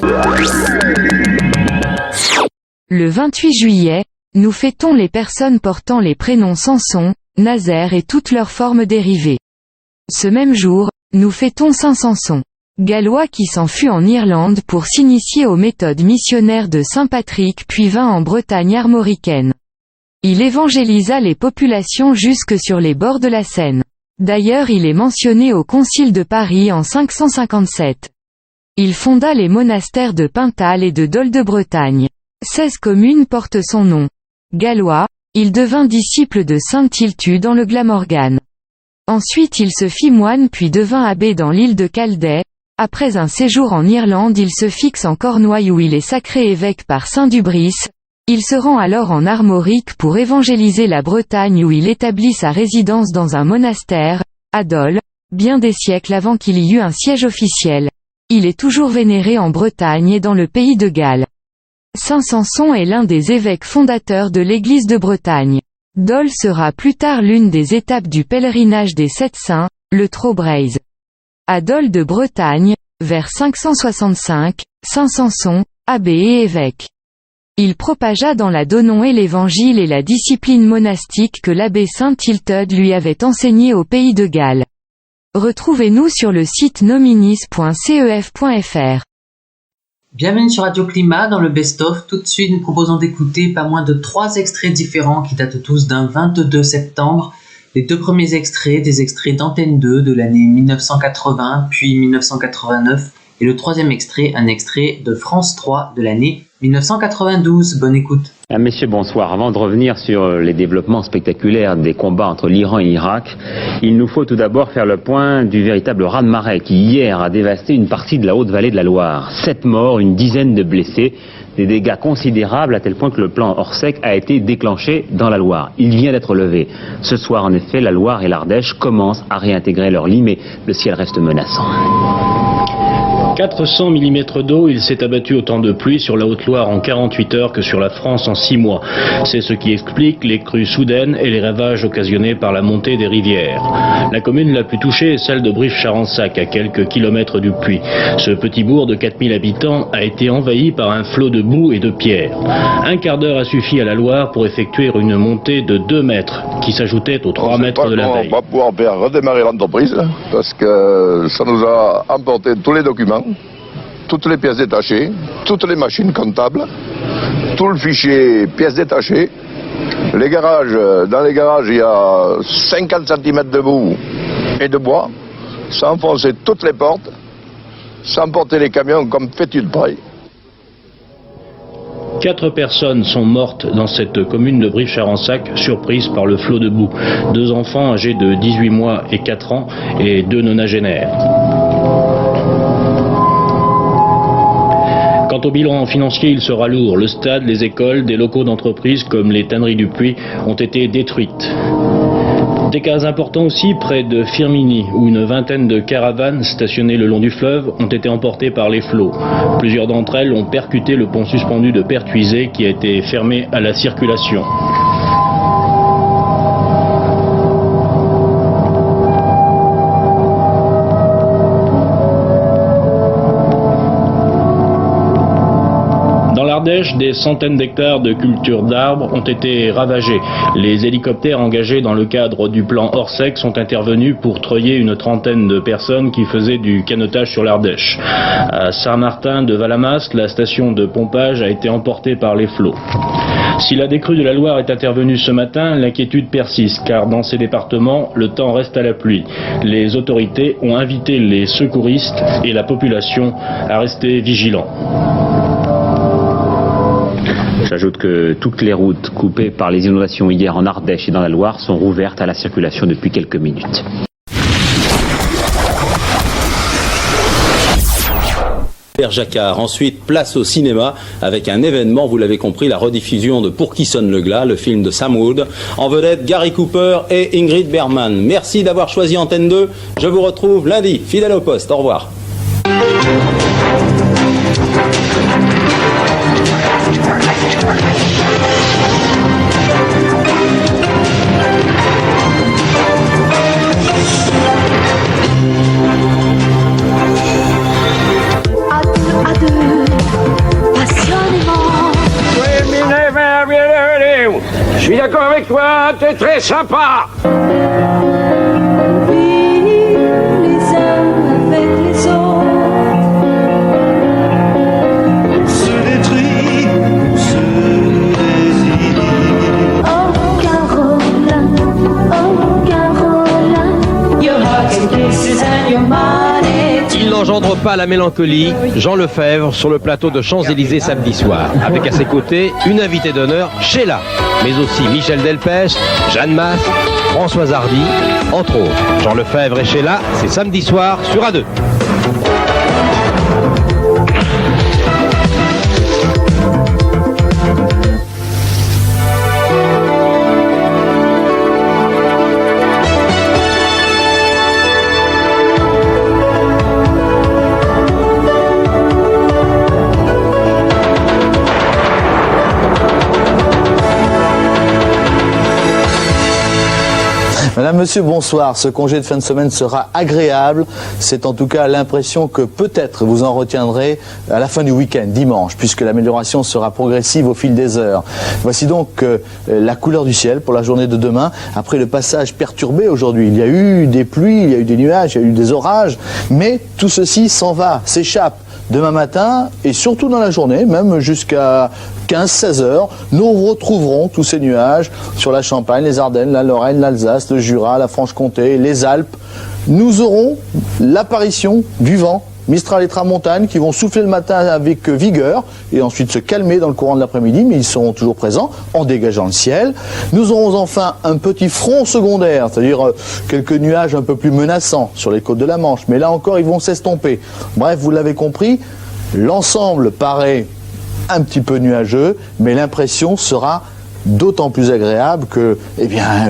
Le 28 juillet, nous fêtons les personnes portant les prénoms Samson, Nazaire et toutes leurs formes dérivées. Ce même jour, nous fêtons Saint Samson, gallois qui s'en fut en Irlande pour s'initier aux méthodes missionnaires de Saint Patrick puis vint en Bretagne armoricaine. Il évangélisa les populations jusque sur les bords de la Seine. D'ailleurs il est mentionné au Concile de Paris en 557. Il fonda les monastères de Paimpol et de Dol de Bretagne. 16 communes portent son nom. Gallois, il devint disciple de sainte Tiltude dans le Glamorgan. Ensuite il se fit moine puis devint abbé dans l'île de Calais. Après un séjour en Irlande il se fixe en Cornouailles où il est sacré évêque par saint Dubris. Il se rend alors en Armorique pour évangéliser la Bretagne où il établit sa résidence dans un monastère, à Dol, bien des siècles avant qu'il y eût un siège officiel. Il est toujours vénéré en Bretagne et dans le pays de Galles. Saint Samson est l'un des évêques fondateurs de l'Église de Bretagne. Dol sera plus tard l'une des étapes du pèlerinage des Sept Saints, le Trobriez. À Dol de Bretagne, vers 565, Saint Samson, abbé et évêque. Il propagea dans la Donon l'Évangile et la discipline monastique que l'abbé Saint Tiltude lui avait enseignée au pays de Galles. Retrouvez-nous sur le site nominis.cef.fr. Bienvenue sur Radio Climat dans le Best of. Tout de suite, nous proposons d'écouter pas moins de 3 extraits différents qui datent tous d'un 22 septembre. Les 2 premiers extraits, des extraits d'Antenne 2 de l'année 1980 puis 1989. Et le 3e extrait, un extrait de France 3 de l'année 1992. Bonne écoute. Messieurs, bonsoir. Avant de revenir sur les développements spectaculaires des combats entre l'Iran et l'Irak, il nous faut tout d'abord faire le point du véritable raz-de-marée qui hier a dévasté une partie de la haute vallée de la Loire. 7 morts, une dizaine de blessés, des dégâts considérables à tel point que le plan Orsec a été déclenché dans la Loire. Il vient d'être levé. Ce soir, en effet, la Loire et l'Ardèche commencent à réintégrer leur lit, mais le ciel reste menaçant. 400 mm d'eau, il s'est abattu autant de pluie sur la Haute-Loire en 48 heures que sur la France en 6 mois. C'est ce qui explique les crues soudaines et les ravages occasionnés par la montée des rivières. La commune la plus touchée est celle de Brive-Charensac, à quelques kilomètres du puits. Ce petit bourg de 4000 habitants a été envahi par un flot de boue et de pierres. Un quart d'heure a suffi à la Loire pour effectuer une montée de 2 mètres, qui s'ajoutait aux 3 mètres de la veille. On va pouvoir faire redémarrer l'entreprise, parce que ça nous a emporté tous les documents, toutes les pièces détachées, toutes les machines comptables, tout le fichier pièces détachées. Les garages, dans les garages, il y a 50 cm de boue et de bois. Ça a enfoncé toutes les portes, ça a emporté les camions comme fétu de paille. 4 personnes sont mortes dans cette commune de Brive-Charensac, surprises par le flot de boue. 2 enfants âgés de 18 mois et 4 ans et 2 nonagénaires. Quant au bilan financier, il sera lourd. Le stade, les écoles, des locaux d'entreprises comme les tanneries du Puy ont été détruites. Des cas importants aussi près de Firminy, où une vingtaine de caravanes stationnées le long du fleuve ont été emportées par les flots. Plusieurs d'entre elles ont percuté le pont suspendu de Pertuisé qui a été fermé à la circulation. Des centaines d'hectares de cultures d'arbres ont été ravagés. Les hélicoptères engagés dans le cadre du plan Orsec sont intervenus pour treuiller une trentaine de personnes qui faisaient du canotage sur l'Ardèche. À Saint-Martin de Valamasque, la station de pompage a été emportée par les flots. Si la décrue de la Loire est intervenue ce matin, l'inquiétude persiste, car dans ces départements, le temps reste à la pluie. Les autorités ont invité les secouristes et la population à rester vigilants. J'ajoute que toutes les routes coupées par les inondations hier en Ardèche et dans la Loire sont rouvertes à la circulation depuis quelques minutes. Pierre Jacquard. Ensuite, place au cinéma avec un événement, vous l'avez compris, la rediffusion de Pour qui sonne le glas, le film de Sam Wood. En vedette, Gary Cooper et Ingrid Bergman. Merci d'avoir choisi Antenne 2. Je vous retrouve lundi, fidèle au poste. Au revoir. t'es très sympa. Il n'engendre pas la mélancolie, Jean Lefebvre sur le plateau de Champs-Élysées samedi soir, avec à ses côtés une invitée d'honneur, Sheila, mais aussi Michel Delpech, Jeanne Masse, Françoise Hardy, entre autres. Jean Lefebvre et Sheila, c'est samedi soir sur A2. Madame, Monsieur, bonsoir. Ce congé de fin de semaine sera agréable. C'est en tout cas l'impression que peut-être vous en retiendrez à la fin du week-end, dimanche, puisque l'amélioration sera progressive au fil des heures. Voici donc la couleur du ciel pour la journée de demain. Après le passage perturbé aujourd'hui, il y a eu des pluies, il y a eu des nuages, il y a eu des orages, mais tout ceci s'en va, s'échappe. Demain matin, et surtout dans la journée, même jusqu'à 15-16 heures, nous retrouverons tous ces nuages sur la Champagne, les Ardennes, la Lorraine, l'Alsace, le Jura, la Franche-Comté, les Alpes. Nous aurons l'apparition du vent, Mistral et Tramontane, qui vont souffler le matin avec vigueur et ensuite se calmer dans le courant de l'après-midi, mais ils seront toujours présents en dégageant le ciel. Nous aurons enfin un petit front secondaire, c'est-à-dire quelques nuages un peu plus menaçants sur les côtes de la Manche, mais là encore ils vont s'estomper. Bref, vous l'avez compris, l'ensemble paraît un petit peu nuageux, mais l'impression sera d'autant plus agréable que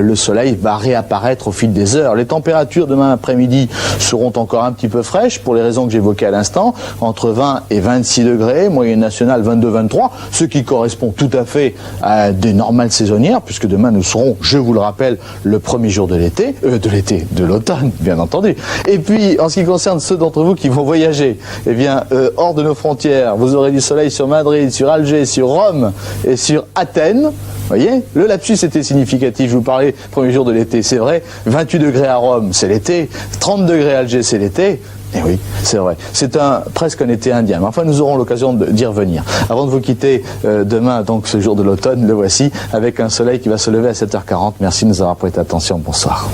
le soleil va réapparaître au fil des heures. Les températures demain après-midi seront encore un petit peu fraîches pour les raisons que j'évoquais à l'instant, entre 20 et 26 degrés, moyenne nationale 22-23, ce qui correspond tout à fait à des normales saisonnières, puisque demain nous serons, je vous le rappelle, le premier jour de de l'automne, bien entendu. Et puis, en ce qui concerne ceux d'entre vous qui vont voyager, hors de nos frontières, vous aurez du soleil sur Madrid, sur Alger, sur Rome et sur Athènes. Vous voyez, le lapsus était significatif, je vous parlais premier jour de l'été, c'est vrai, 28 degrés à Rome, c'est l'été, 30 degrés à Alger, c'est l'été, et oui, c'est vrai, c'est presque un été indien, mais enfin nous aurons l'occasion d'y revenir. Avant de vous quitter demain, donc ce jour de l'automne, le voici, avec un soleil qui va se lever à 7h40, merci de nous avoir prêté attention, bonsoir.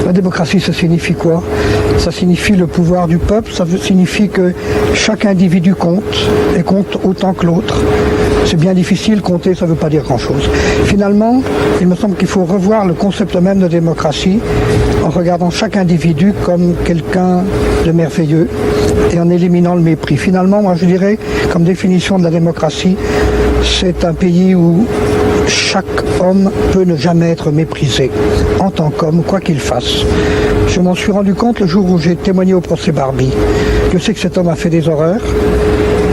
La démocratie, ça signifie quoi? Ça signifie le pouvoir du peuple, ça signifie que chaque individu compte, et compte autant que l'autre. C'est bien difficile, compter, ça ne veut pas dire grand-chose. Finalement, il me semble qu'il faut revoir le concept même de démocratie en regardant chaque individu comme quelqu'un de merveilleux et en éliminant le mépris. Finalement, moi je dirais, comme définition de la démocratie, c'est un pays où chaque homme peut ne jamais être méprisé en tant qu'homme, quoi qu'il fasse. Je m'en suis rendu compte le jour où j'ai témoigné au procès Barbie. Je sais que cet homme a fait des horreurs.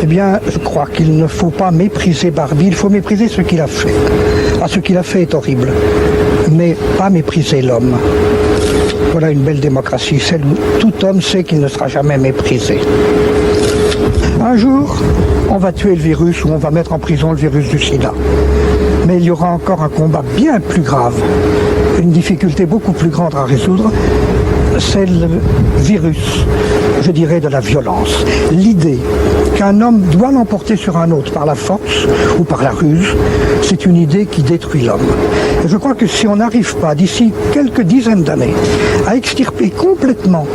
Eh bien, je crois qu'il ne faut pas mépriser Barbie, il faut mépriser ce qu'il a fait. Ah, ce qu'il a fait est horrible, mais pas mépriser l'homme. Voilà une belle démocratie, celle où tout homme sait qu'il ne sera jamais méprisé. Un jour, on va tuer le virus ou on va mettre en prison le virus du sida. Mais il y aura encore un combat bien plus grave, une difficulté beaucoup plus grande à résoudre, c'est le virus, je dirais, de la violence. L'idée qu'un homme doit l'emporter sur un autre par la force ou par la ruse, c'est une idée qui détruit l'homme. Et je crois que si on n'arrive pas, d'ici quelques dizaines d'années, à extirper complètement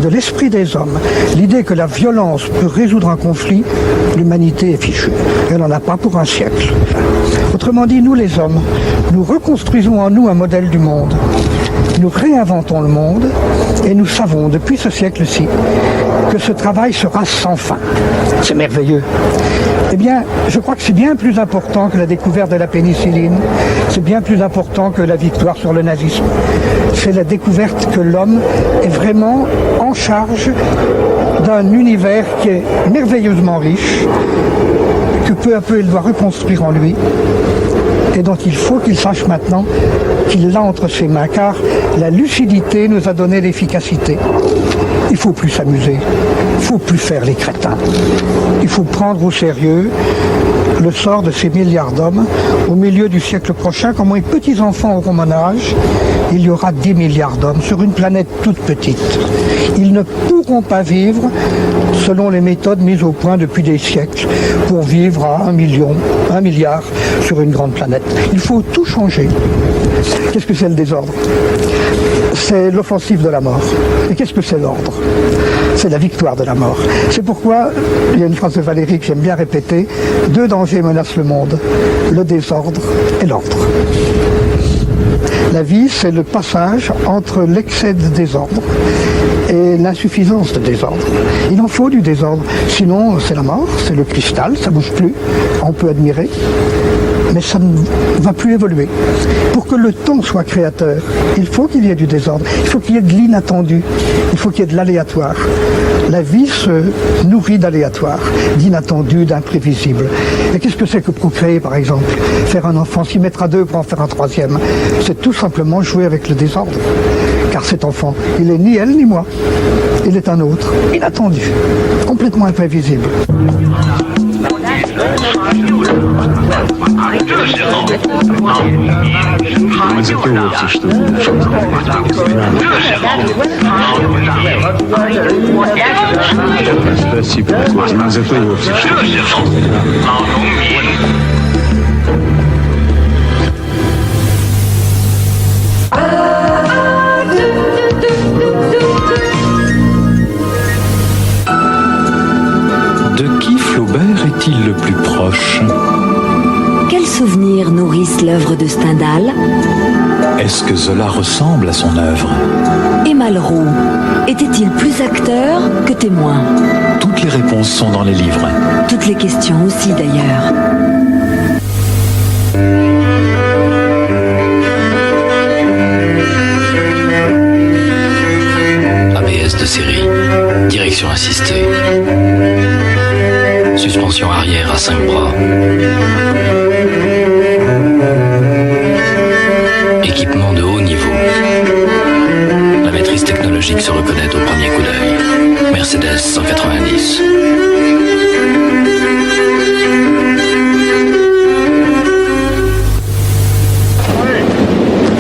de l'esprit des hommes l'idée que la violence peut résoudre un conflit, l'humanité est fichue. Elle n'en a pas pour un siècle. Autrement dit, nous les hommes, nous reconstruisons en nous un modèle du monde Nous réinventons le monde et nous savons depuis ce siècle-ci que ce travail sera sans fin. C'est merveilleux. Eh bien, je crois que c'est bien plus important que la découverte de la pénicilline, c'est bien plus important que la victoire sur le nazisme. C'est la découverte que l'homme est vraiment en charge d'un univers qui est merveilleusement riche, que peu à peu il doit reconstruire en lui, et dont il faut qu'il sache maintenant qu'il l'a entre ses mains, car la lucidité nous a donné l'efficacité. Il ne faut plus s'amuser, il ne faut plus faire les crétins. Il faut prendre au sérieux le sort de ces milliards d'hommes au milieu du siècle prochain. Quand mes petits-enfants auront mon âge, il y aura 10 milliards d'hommes sur une planète toute petite. Ils ne pourront pas vivre selon les méthodes mises au point depuis des siècles pour vivre à 1 milliard sur une grande planète. Il faut tout changer. Qu'est-ce que c'est le désordre? C'est l'offensive de la mort. Et qu'est-ce que c'est l'ordre? C'est la victoire de la mort. C'est pourquoi, il y a une phrase de Valéry que j'aime bien répéter, 2 dangers menacent le monde, le désordre et l'ordre. La vie, c'est le passage entre l'excès de désordre et l'insuffisance de désordre. Il en faut du désordre, sinon c'est la mort, c'est le cristal, ça ne bouge plus, on peut admirer, mais ça ne va plus évoluer. Pour que le temps soit créateur, il faut qu'il y ait du désordre, il faut qu'il y ait de l'inattendu, il faut qu'il y ait de l'aléatoire. La vie se nourrit d'aléatoire, d'inattendu, d'imprévisible. Et qu'est-ce que c'est que procréer, par exemple? Faire un enfant, s'y mettre à 2 pour en faire un 3e, c'est tout simplement jouer avec le désordre. Car cet enfant, il est ni elle ni moi. Il est un autre, inattendu, complètement imprévisible. De qui Flaubert est-il le plus proche? Quels souvenirs nourrissent l'œuvre de Stendhal? Est-ce que Zola ressemble à son œuvre? Et Malraux était-il plus acteur que témoin? Toutes les réponses sont dans les livres. Toutes les questions aussi d'ailleurs. ABS de série, direction assistée, suspension arrière à 5 bras, équipement de haut niveau. La maîtrise technologique se reconnaît au premier coup d'œil. Mercedes 190.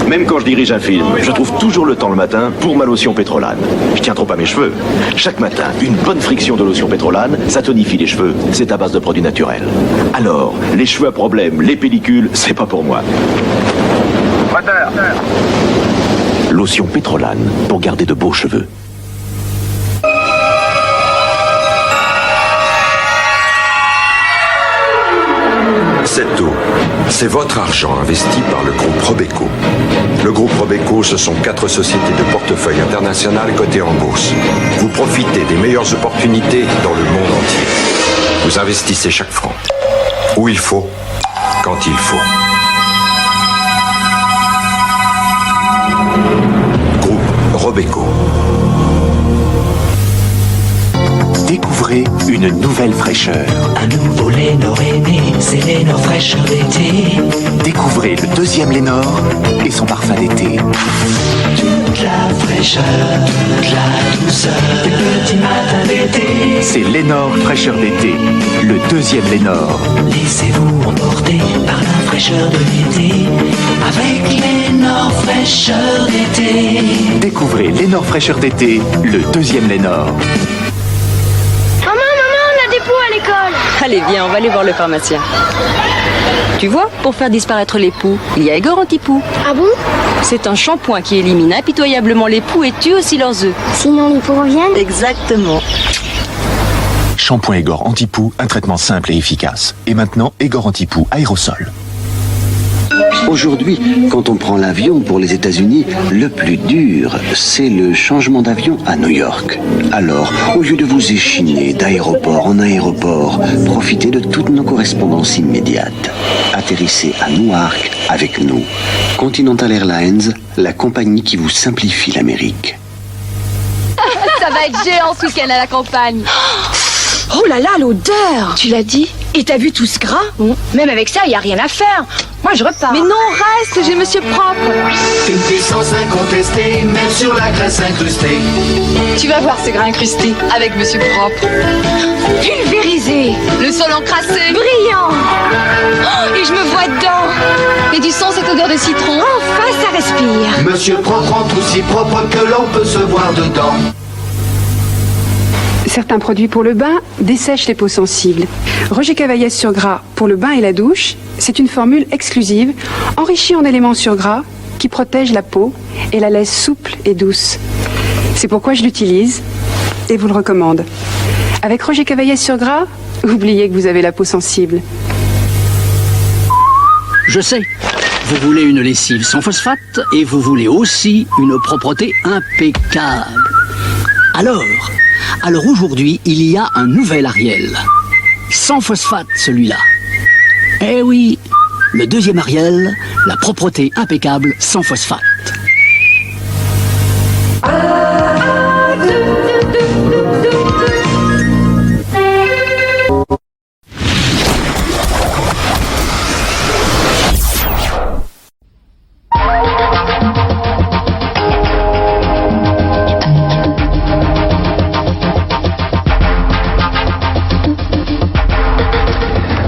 Même quand je dirige un film, je trouve toujours le temps le matin pour ma lotion Pétrolane. Je tiens trop à mes cheveux. Chaque matin, une bonne friction de lotion Pétrolane, ça tonifie les cheveux. C'est à base de produits naturels. Alors, les cheveux à problème, les pellicules, c'est pas pour moi. Lotion Pétrolane pour garder de beaux cheveux. Cette eau, c'est votre argent investi par le groupe Robeco. Le groupe Robeco, ce sont 4 sociétés de portefeuille internationales cotées en bourse. Vous profitez des meilleures opportunités dans le monde entier. Vous investissez chaque franc. Où il faut, quand il faut. Groupe Robeco. Découvrez une nouvelle fraîcheur. Un nouveau Lénore est né, c'est Lénore fraîcheur d'été. Découvrez le 2e Lénore et son parfum d'été. Toute la fraîcheur, toute la douceur des petits matins d'été. C'est Lénore fraîcheur d'été, le 2e Lénore. Laissez-vous emporter par la fraîcheur de l'été, avec Lénore fraîcheur d'été. Découvrez Lénore fraîcheur d'été, le 2e Lénore. Allez, viens, on va aller voir le pharmacien. Tu vois, pour faire disparaître les poux, il y a Egor Anti-Poux. Ah bon? C'est un shampoing qui élimine impitoyablement les poux et tue aussi leurs œufs. Sinon les poux reviennent? Exactement. Shampoing Egor Anti-Poux, un traitement simple et efficace. Et maintenant, Egor Anti-Poux aérosol. Aujourd'hui, quand on prend l'avion pour les États-Unis, le plus dur, c'est le changement d'avion à New York. Alors, au lieu de vous échiner d'aéroport en aéroport, profitez de toutes nos correspondances immédiates. Atterrissez à Newark avec nous. Continental Airlines, la compagnie qui vous simplifie l'Amérique. Ça va être géant ce week-end à la campagne. Oh là là, l'odeur! Tu l'as dit? Et t'as vu tout ce gras? Même avec ça, y a rien à faire. Moi, je repars. Mais non, reste, j'ai Monsieur Propre. Une puissance incontestée, même sur la graisse incrustée. Tu vas voir ce gras incrusté avec Monsieur Propre. Pulvérisé. Le sol encrassé. Brillant. Oh, et je me vois dedans. Et du sang, cette odeur de citron. Enfin, ça respire. Monsieur Propre rend aussi propre que l'on peut se voir dedans. Certains produits pour le bain dessèchent les peaux sensibles. Roger Cavaillès sur gras pour le bain et la douche, c'est une formule exclusive, enrichie en éléments sur gras, qui protège la peau et la laisse souple et douce. C'est pourquoi je l'utilise et vous le recommande. Avec Roger Cavaillès sur gras, oubliez que vous avez la peau sensible. Je sais, vous voulez une lessive sans phosphate et vous voulez aussi une propreté impeccable. Alors aujourd'hui, il y a un nouvel Ariel. Sans phosphate, celui-là. Eh oui, le deuxième Ariel, la propreté impeccable sans phosphate.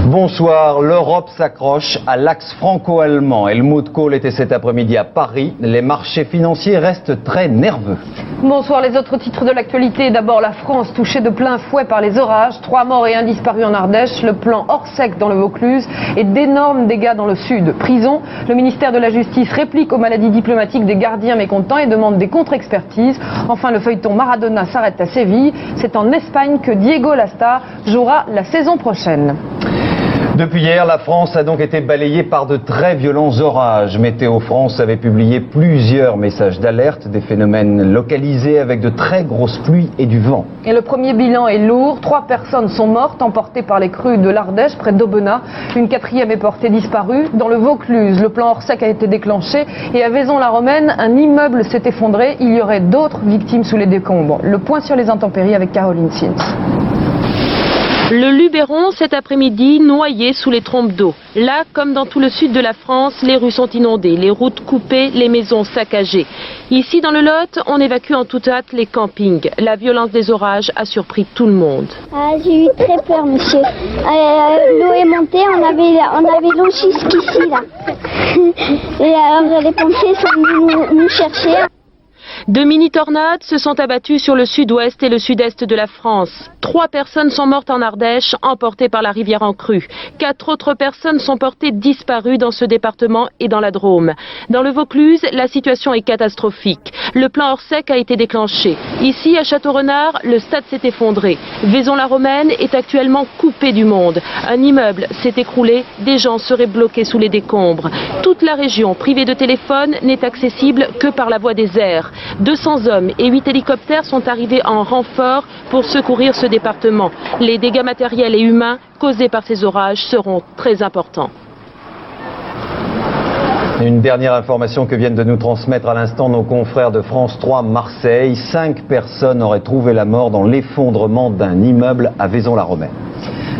Bonsoir, l'Europe s'accroche à l'axe franco-allemand. Helmut Kohl était cet après-midi à Paris. Les marchés financiers restent très nerveux. Bonsoir, les autres titres de l'actualité. D'abord, la France touchée de plein fouet par les orages. 3 morts et 1 disparu en Ardèche. Le plan Orsec dans le Vaucluse et d'énormes dégâts dans le sud. Prison, le ministère de la Justice réplique aux maladies diplomatiques des gardiens mécontents et demande des contre-expertises. Enfin, le feuilleton Maradona s'arrête à Séville. C'est en Espagne que Diego Lastar jouera la saison prochaine. Depuis hier, la France a donc été balayée par de très violents orages. Météo France avait publié plusieurs messages d'alerte, des phénomènes localisés avec de très grosses pluies et du vent. Et le premier bilan est lourd. 3 personnes sont mortes, emportées par les crues de l'Ardèche, près d'Aubenas. Une 4e est portée disparue. Dans le Vaucluse, le plan Orsec a été déclenché. Et à Vaison-la-Romaine, un immeuble s'est effondré. Il y aurait d'autres victimes sous les décombres. Le point sur les intempéries avec Caroline Sins. Le Luberon, cet après-midi, noyé sous les trompes d'eau. Là, comme dans tout le sud de la France, les rues sont inondées, les routes coupées, les maisons saccagées. Ici, dans le Lot, on évacue en toute hâte les campings. La violence des orages a surpris tout le monde. J'ai eu très peur, monsieur. L'eau est montée, on avait l'eau jusqu'ici, là. Et alors, les pompiers sont venus nous chercher. De mini-tornades se sont abattues sur le sud-ouest et le sud-est de la France. 3 personnes sont mortes en Ardèche, emportées par la rivière en crue. 4 autres personnes sont portées disparues dans ce département et dans la Drôme. Dans le Vaucluse, la situation est catastrophique. Le plan Orsec a été déclenché. Ici, à Château-Renard, le stade s'est effondré. Vaison-la-Romaine est actuellement coupée du monde. Un immeuble s'est écroulé, des gens seraient bloqués sous les décombres. Toute la région, privée de téléphone, n'est accessible que par la voie des airs. 200 hommes et 8 hélicoptères sont arrivés en renfort pour secourir ce département. Les dégâts matériels et humains causés par ces orages seront très importants. Une dernière information que viennent de nous transmettre à l'instant nos confrères de France 3 Marseille. 5 personnes auraient trouvé la mort dans l'effondrement d'un immeuble à Vaison-la-Romaine.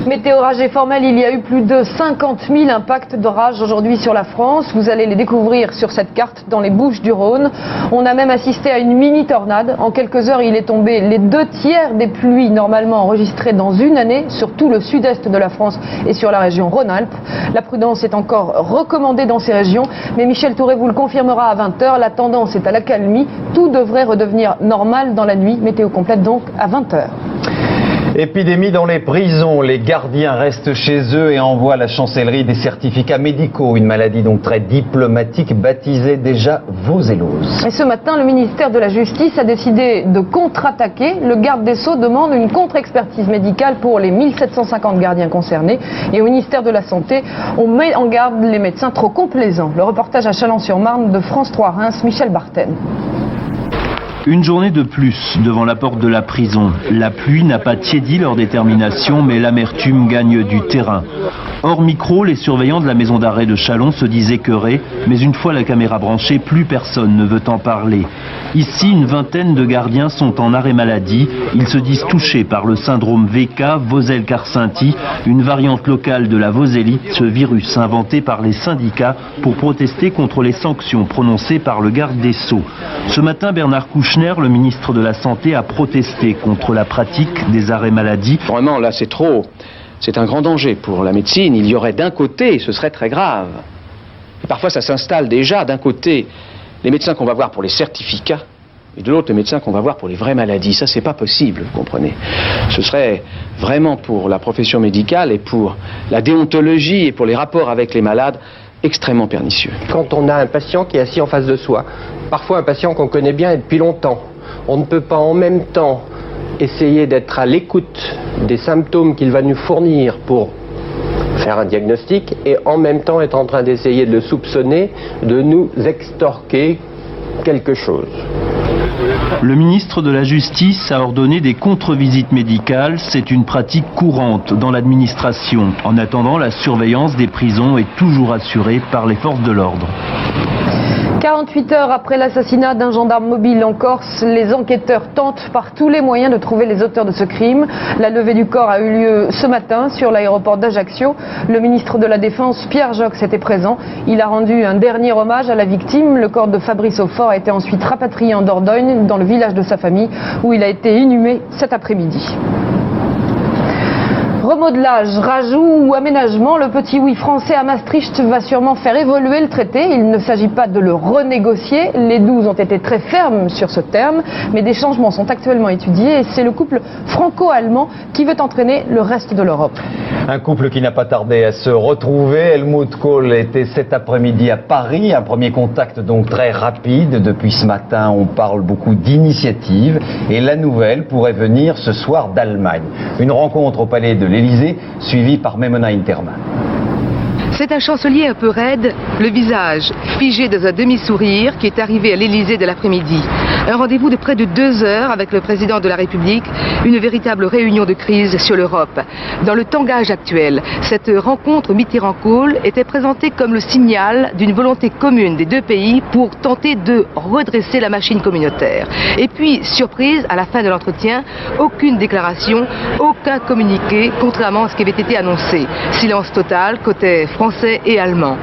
Météorologie formelle, il y a eu plus de 50 000 impacts d'orage aujourd'hui sur la France. Vous allez les découvrir sur cette carte dans les Bouches-du-Rhône. On a même assisté à une mini-tornade. En quelques heures, il est tombé les 2/3 des pluies normalement enregistrées dans une année sur tout le sud-est de la France et sur la région Rhône-Alpes. La prudence est encore recommandée dans ces régions, mais Michel Touré vous le confirmera à 20h. La tendance est à l'accalmie. Tout devrait redevenir normal dans la nuit. Météo complète donc à 20h. Épidémie dans les prisons, les gardiens restent chez eux et envoient à la chancellerie des certificats médicaux, une maladie donc très diplomatique baptisée déjà vosélose. Et ce matin, le ministère de la Justice a décidé de contre-attaquer. Le garde des Sceaux demande une contre-expertise médicale pour les 1750 gardiens concernés. Et au ministère de la Santé, on met en garde les médecins trop complaisants. Le reportage à Chalon-sur-Marne de France 3 Reims, Michel Barthen. Une journée de plus devant la porte de la prison. La pluie n'a pas tiédi leur détermination, mais l'amertume gagne du terrain. Hors micro, les surveillants de la maison d'arrêt de Chalon se disent écœurés, mais une fois la caméra branchée, plus personne ne veut en parler. Ici, une vingtaine de gardiens sont en arrêt maladie. Ils se disent touchés par le syndrome VK, Vosel-Carcinti, une variante locale de la vosélite, ce virus inventé par les syndicats pour protester contre les sanctions prononcées par le garde des Sceaux. Ce matin, Bernard Kouchner, le ministre de la Santé, a protesté contre la pratique des arrêts maladie. Vraiment, là, c'est trop. C'est un grand danger pour la médecine. Il y aurait d'un côté, ce serait très grave. Et parfois, ça s'installe déjà d'un côté les médecins qu'on va voir pour les certificats et de l'autre les médecins qu'on va voir pour les vraies maladies. Ça, c'est pas possible, vous comprenez. Ce serait vraiment pour la profession médicale et pour la déontologie et pour les rapports avec les malades extrêmement pernicieux. Quand on a un patient qui est assis en face de soi, parfois un patient qu'on connaît bien et depuis longtemps, on ne peut pas en même temps essayer d'être à l'écoute des symptômes qu'il va nous fournir pour faire un diagnostic et en même temps être en train d'essayer de le soupçonner de nous extorquer quelque chose. Le ministre de la Justice a ordonné des contre-visites médicales. C'est une pratique courante dans l'administration. En attendant, la surveillance des prisons est toujours assurée par les forces de l'ordre. 48 heures après l'assassinat d'un gendarme mobile en Corse, les enquêteurs tentent par tous les moyens de trouver les auteurs de ce crime. La levée du corps a eu lieu ce matin sur l'aéroport d'Ajaccio. Le ministre de la Défense, Pierre Joxe, était présent. Il a rendu un dernier hommage à la victime. Le corps de Fabrice Aufort a été ensuite rapatrié en Dordogne, dans le village de sa famille, où il a été inhumé cet après-midi. Remodelage, rajout ou aménagement, le petit oui français à Maastricht va sûrement faire évoluer le traité. Il ne s'agit pas de le renégocier. Les 12 ont été très fermes sur ce terme, mais des changements sont actuellement étudiés et c'est le couple franco-allemand qui veut entraîner le reste de l'Europe. Un couple qui n'a pas tardé à se retrouver. Helmut Kohl était cet après-midi à Paris. Un premier contact donc très rapide. Depuis ce matin, on parle beaucoup d'initiatives et la nouvelle pourrait venir ce soir d'Allemagne. Une rencontre au palais de l'Élysée, suivi par Memona Interman. C'est un chancelier un peu raide, le visage figé dans un demi-sourire qui est arrivé à l'Élysée de l'après-midi. Un rendez-vous de près de 2 heures avec le président de la République, une véritable réunion de crise sur l'Europe. Dans le tangage actuel, cette rencontre Mitterrand-Kohl était présentée comme le signal d'une volonté commune des deux pays pour tenter de redresser la machine communautaire. Et puis, surprise, à la fin de l'entretien, aucune déclaration, aucun communiqué, contrairement à ce qui avait été annoncé. Silence total côté français et allemand.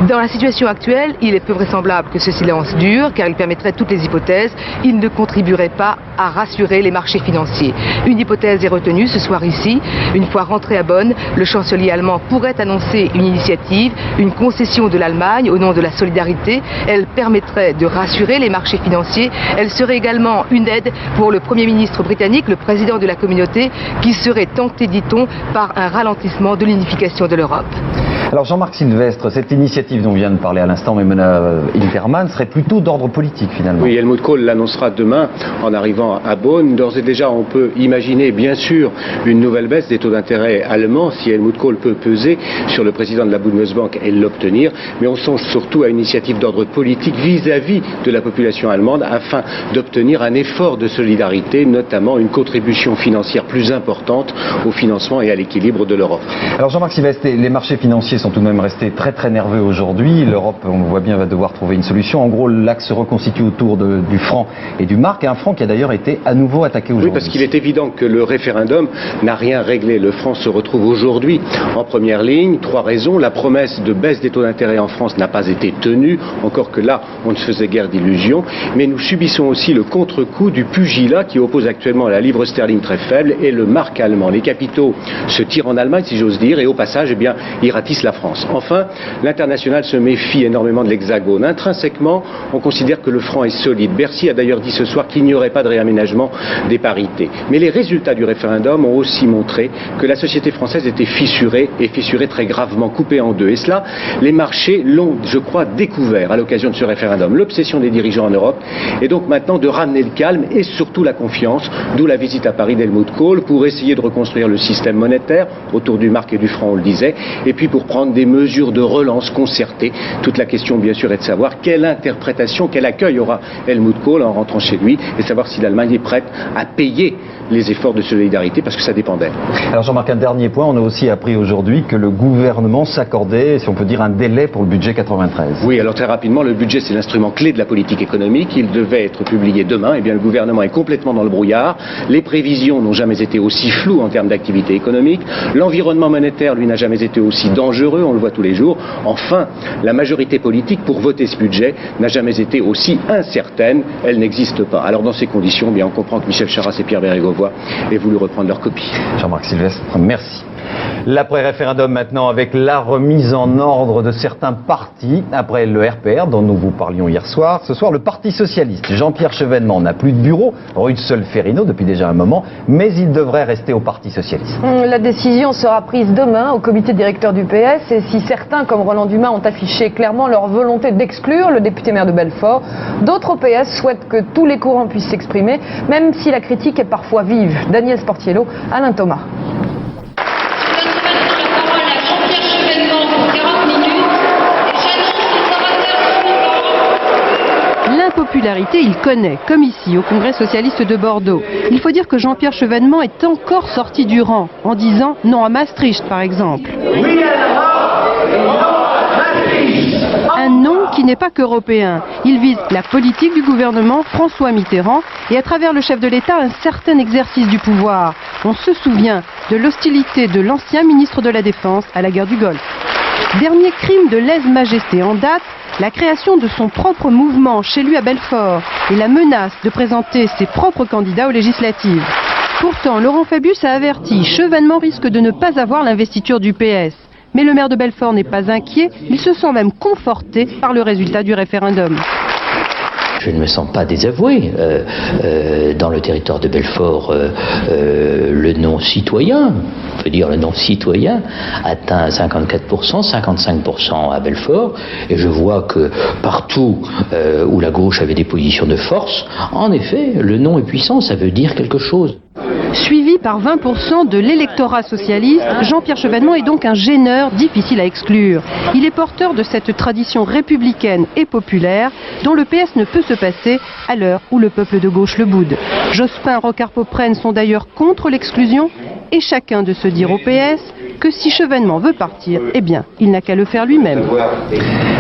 Dans la situation actuelle, il est peu vraisemblable que ce silence dure, car il permettrait toutes les hypothèses. Il ne contribuerait pas à rassurer les marchés financiers. Une hypothèse est retenue ce soir ici. Une fois rentré à Bonn, le chancelier allemand pourrait annoncer une initiative, une concession de l'Allemagne au nom de la solidarité. Elle permettrait de rassurer les marchés financiers. Elle serait également une aide pour le Premier ministre britannique, le président de la communauté, qui serait tenté, dit-on, par un ralentissement de l'unification de l'Europe. Alors Jean-Marc Sylvestre, cette initiative dont vient de parler à l'instant Memona Interman serait plutôt d'ordre politique finalement. Oui, Helmut Kohl l'annoncera demain en arrivant à Bonn. D'ores et déjà, on peut imaginer bien sûr une nouvelle baisse des taux d'intérêt allemands si Helmut Kohl peut peser sur le président de la Bundesbank et l'obtenir. Mais on songe surtout à une initiative d'ordre politique vis-à-vis de la population allemande afin d'obtenir un effort de solidarité, notamment une contribution financière plus importante au financement et à l'équilibre de l'Europe. Alors Jean-Marc Sylvestre, les marchés financiers sont tout de même restés très très nerveux aujourd'hui. L'Europe, on le voit bien, va devoir trouver une solution. En gros, l'axe se reconstitue autour du franc et du mark. Un franc qui a d'ailleurs été à nouveau attaqué aujourd'hui. Oui, parce qu'il est évident que le référendum n'a rien réglé. Le franc se retrouve aujourd'hui en première ligne. 3 raisons. La promesse de baisse des taux d'intérêt en France n'a pas été tenue. Encore que là, on ne se faisait guère d'illusions. Mais nous subissons aussi le contre-coup du pugilat qui oppose actuellement la livre sterling très faible et le mark allemand. Les capitaux se tirent en Allemagne, si j'ose dire, et au passage, eh bien, ils ratissent la France. Enfin, l'international se méfie énormément de l'Hexagone. Intrinsèquement, on considère que le franc est solide. Bercy a d'ailleurs dit ce soir qu'il n'y aurait pas de réaménagement des parités. Mais les résultats du référendum ont aussi montré que la société française était fissurée, et fissurée très gravement, coupée en deux. Et cela, les marchés l'ont, je crois, découvert à l'occasion de ce référendum. L'obsession des dirigeants en Europe est donc maintenant de ramener le calme et surtout la confiance, d'où la visite à Paris d'Helmut Kohl pour essayer de reconstruire le système monétaire autour du marque et du franc, on le disait, et puis pour prendre des mesures de relance concertées. Toute la question, bien sûr, est de savoir quelle interprétation, quel accueil aura Helmut Kohl en rentrant chez lui, et savoir si l'Allemagne est prête à payer les efforts de solidarité, parce que ça dépend d'elle. Alors Jean-Marc, un dernier point, on a aussi appris aujourd'hui que le gouvernement s'accordait, si on peut dire, un délai pour le budget 93. Oui, alors très rapidement, le budget c'est l'instrument clé de la politique économique, il devait être publié demain, et bien le gouvernement est complètement dans le brouillard, les prévisions n'ont jamais été aussi floues en termes d'activité économique, l'environnement monétaire, lui, n'a jamais été aussi dangereux, on le voit tous les jours, enfin, la majorité politique pour voter ce budget n'a jamais été aussi incertaine, elle n'existe pas. Alors dans ces conditions, bien on comprend que Michel Charasse et Pierre Bérégovoy aient voulu reprendre leur copie. Jean-Marc Sylvestre, merci. L'après-référendum maintenant avec la remise en ordre de certains partis après le RPR dont nous vous parlions hier soir. Ce soir, le Parti Socialiste. Jean-Pierre Chevènement n'a plus de bureau, rue de Solferino depuis déjà un moment, mais il devrait rester au Parti Socialiste. La décision sera prise demain au comité directeur du PS et si certains, comme Roland Dumas, ont affiché clairement leur volonté d'exclure le député maire de Belfort, d'autres au PS souhaitent que tous les courants puissent s'exprimer, même si la critique est parfois vive. Daniel Sportiello, Alain Thomas. L'impopularité, il connaît, comme ici, au Congrès socialiste de Bordeaux. Il faut dire que Jean-Pierre Chevènement est encore sorti du rang, en disant non à Maastricht, par exemple. Un non qui n'est pas qu'européen. Il vise la politique du gouvernement François Mitterrand et à travers le chef de l'État un certain exercice du pouvoir. On se souvient de l'hostilité de l'ancien ministre de la Défense à la guerre du Golfe. Dernier crime de lèse-majesté en date, la création de son propre mouvement chez lui à Belfort et la menace de présenter ses propres candidats aux législatives. Pourtant, Laurent Fabius a averti, Chevènement risque de ne pas avoir l'investiture du PS. Mais le maire de Belfort n'est pas inquiet, il se sent même conforté par le résultat du référendum. Je ne me sens pas désavoué. Dans le territoire de Belfort, le non-citoyen, on peut dire le non-citoyen, atteint 54%, 55% à Belfort. Et je vois que partout où la gauche avait des positions de force, en effet, le non est puissant, ça veut dire quelque chose. Suivi par 20% de l'électorat socialiste, Jean-Pierre Chevènement est donc un gêneur difficile à exclure. Il est porteur de cette tradition républicaine et populaire dont le PS ne peut se passer à l'heure où le peuple de gauche le boude. Jospin, Rocard-Poprennes sont d'ailleurs contre l'exclusion et chacun de se dire au PS que si Chevènement veut partir, eh bien, il n'a qu'à le faire lui-même.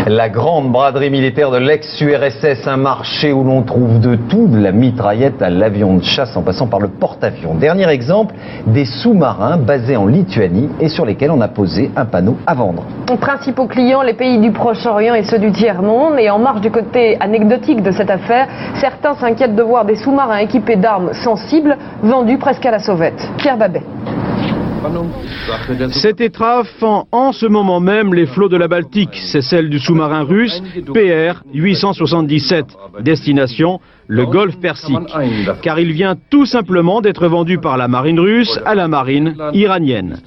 La grande braderie militaire de l'ex-URSS, un marché où l'on trouve de tout, de la mitraillette à l'avion de chasse en passant par le porte-avions. Dernier exemple, des sous-marins basés en Lituanie et sur lesquels on a posé un panneau à vendre. Principaux clients, les pays du Proche-Orient et ceux du tiers-monde. Et en marge du côté anecdotique de cette affaire, certains s'inquiètent de voir des sous-marins équipés d'armes sensibles vendus presque à la sauvette. Pierre Babet. Cette étrave fend en ce moment même les flots de la Baltique. C'est celle du sous-marin russe PR 877, destination le golfe Persique. Car il vient tout simplement d'être vendu par la marine russe à la marine iranienne.